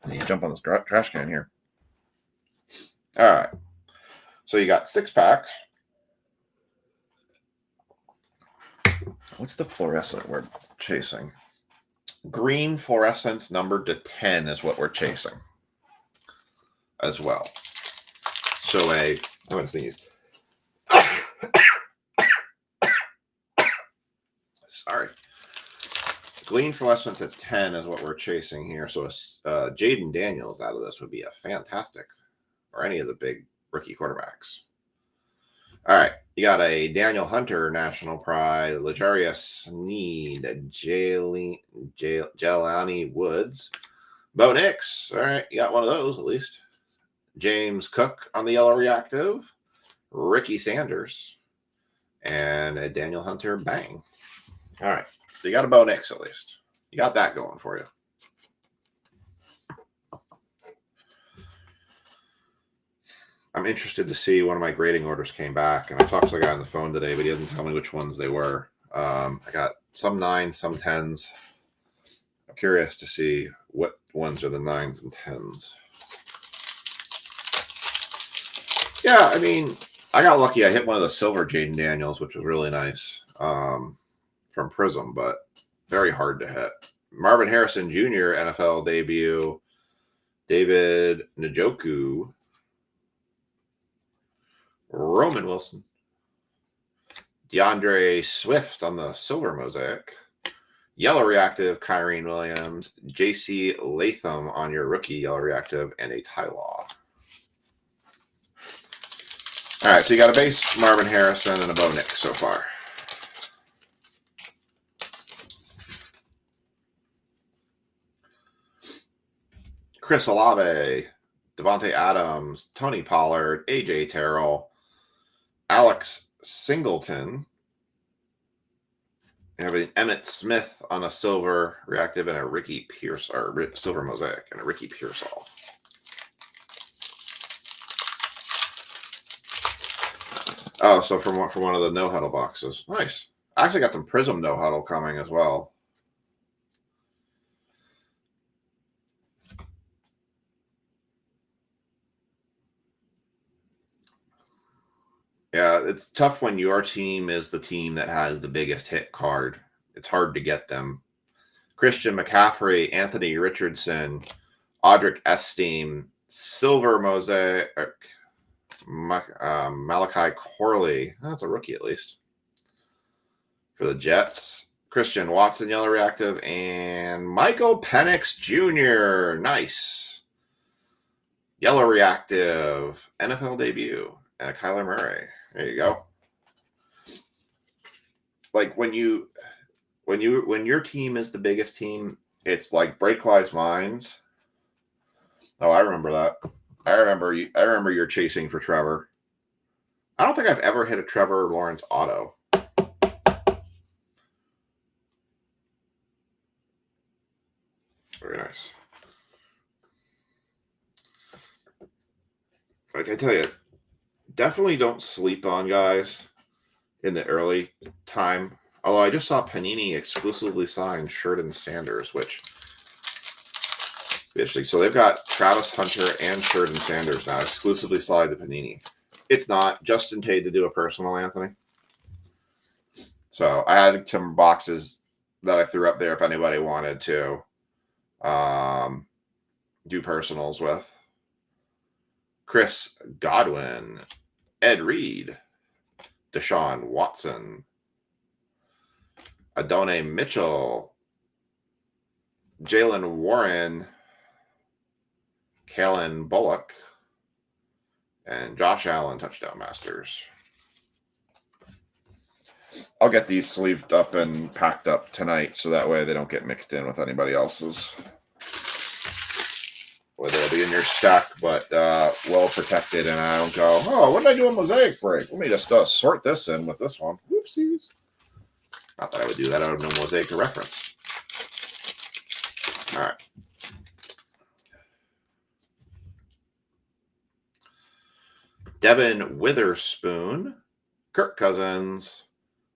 need to jump on this trash can here. All right. So you got 6 packs. What's the fluorescent we're chasing? Green fluorescence numbered to 10 is what we're chasing as well. So I'm going to sneeze. Sorry. Green fluorescence at 10 is what we're chasing here. So Jaden Daniels out of this would be a fantastic, or any of the big rookie quarterbacks. All right. You got a Daniel Hunter, National Pride, L'Jarius Sneed, Jelani Woods, Bo Nix. All right. You got one of those at least. James Cook on the yellow reactive, Ricky Sanders, and a Daniel Hunter bang. All right. So you got a Bo Nix at least. You got that going for you. I'm interested to see one of my grading orders came back, and I talked to the guy on the phone today, but he didn't tell me which ones they were. I got some 9s, some 10s. I'm curious to see what ones are the 9s and 10s. Yeah, I mean, I got lucky. I hit one of the silver Jaden Daniels, which was really nice, from Prism, but very hard to hit. Marvin Harrison Jr., NFL debut. David Njoku. Roman Wilson. DeAndre Swift on the silver mosaic. Yellow reactive, Kyrene Williams. JC Latham on your rookie yellow reactive, and a Ty Law. All right, so you got a base Marvin Harrison and a Bo Nix so far. Chris Olave, Devontae Adams, Tony Pollard, AJ Terrell, Alex Singleton. You have an Emmitt Smith on a silver reactive and a Ricky Pierce, or silver mosaic and a Ricky Pearsall. Oh, so from one of the no huddle boxes. Nice. I actually got some Prism no huddle coming as well. Yeah, it's tough when your team is the team that has the biggest hit card. It's hard to get them. Christian McCaffrey, Anthony Richardson, Audric Esteen, silver mosaic, Malachi Corley. That's a rookie at least. For the Jets, Christian Watson, yellow reactive, and Michael Penix Jr. Nice. Yellow reactive, NFL debut, and Kyler Murray. There you go. Like when your team is the biggest team, it's like Breakwise Minds. Oh, I remember that. I remember you're chasing for Trevor. I don't think I've ever hit a Trevor Lawrence auto. Very nice. Like I tell you, definitely don't sleep on guys in the early time. Although I just saw Panini exclusively sign Sheridan Sanders, which basically, so they've got Travis Hunter and Sheridan Sanders now exclusively slide to Panini. It's not. Justin paid to do a personal, Anthony. So I had some boxes that I threw up there if anybody wanted to do personals with. Chris Godwin, Ed Reed, Deshaun Watson, Adonai Mitchell, Jalen Warren, Kalen Bullock, and Josh Allen touchdown masters. I'll get these sleeved up and packed up tonight, so that way they don't get mixed in with anybody else's. Well, they'll be in your stack, but well protected, and I don't go, oh, what did I do on Mosaic break? Let me just sort this in with this one. Whoopsies. Not that I would do that. I would know Mosaic to reference. All right. Devin Witherspoon, Kirk Cousins,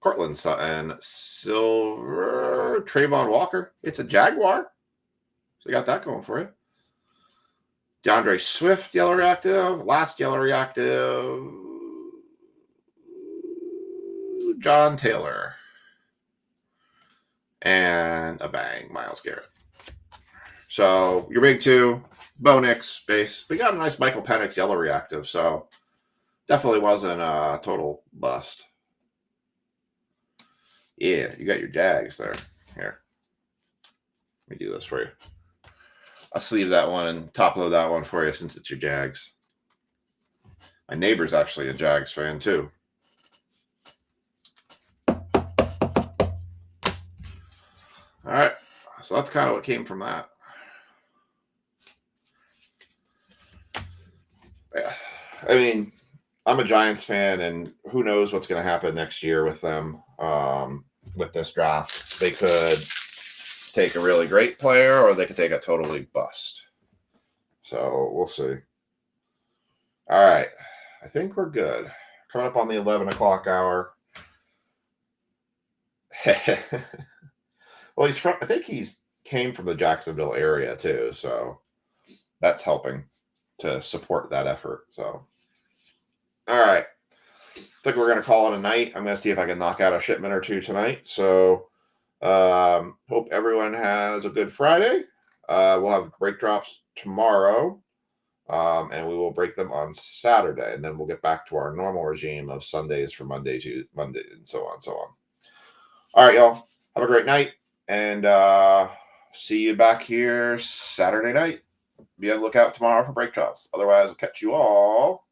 Cortland Sutton, Silver, Trayvon Walker. It's a Jaguar. So you got that going for you. DeAndre Swift, yellow reactive. Last yellow reactive. John Taylor. And a bang, Myles Garrett. So your big two, Bo Nix base. We got a nice Michael Penix yellow reactive, so definitely wasn't a total bust. Yeah, you got your Jags there. Here. Let me do this for you. I'll sleeve that one and top load that one for you since it's your Jags. My neighbor's actually a Jags fan too. All right. So that's kind of what came from that. Yeah. I mean, I'm a Giants fan, and who knows what's going to happen next year with them with this draft. They could take a really great player, or they could take a totally bust. So we'll see. All right. I think we're good. Coming up on the 11 o'clock hour. Well, I think he's came from the Jacksonville area too, so that's helping to support that effort. So, all right. I think we're going to call it a night. I'm going to see if I can knock out a shipment or two tonight. So, hope everyone has a good Friday. We'll have break drops tomorrow, and we will break them on Saturday, and then we'll get back to our normal regime of Sundays for Monday to Monday, and so on, so on. All right, y'all. Have a great night, and see you back here Saturday night. Be on the lookout tomorrow for break drops. Otherwise, I'll catch you all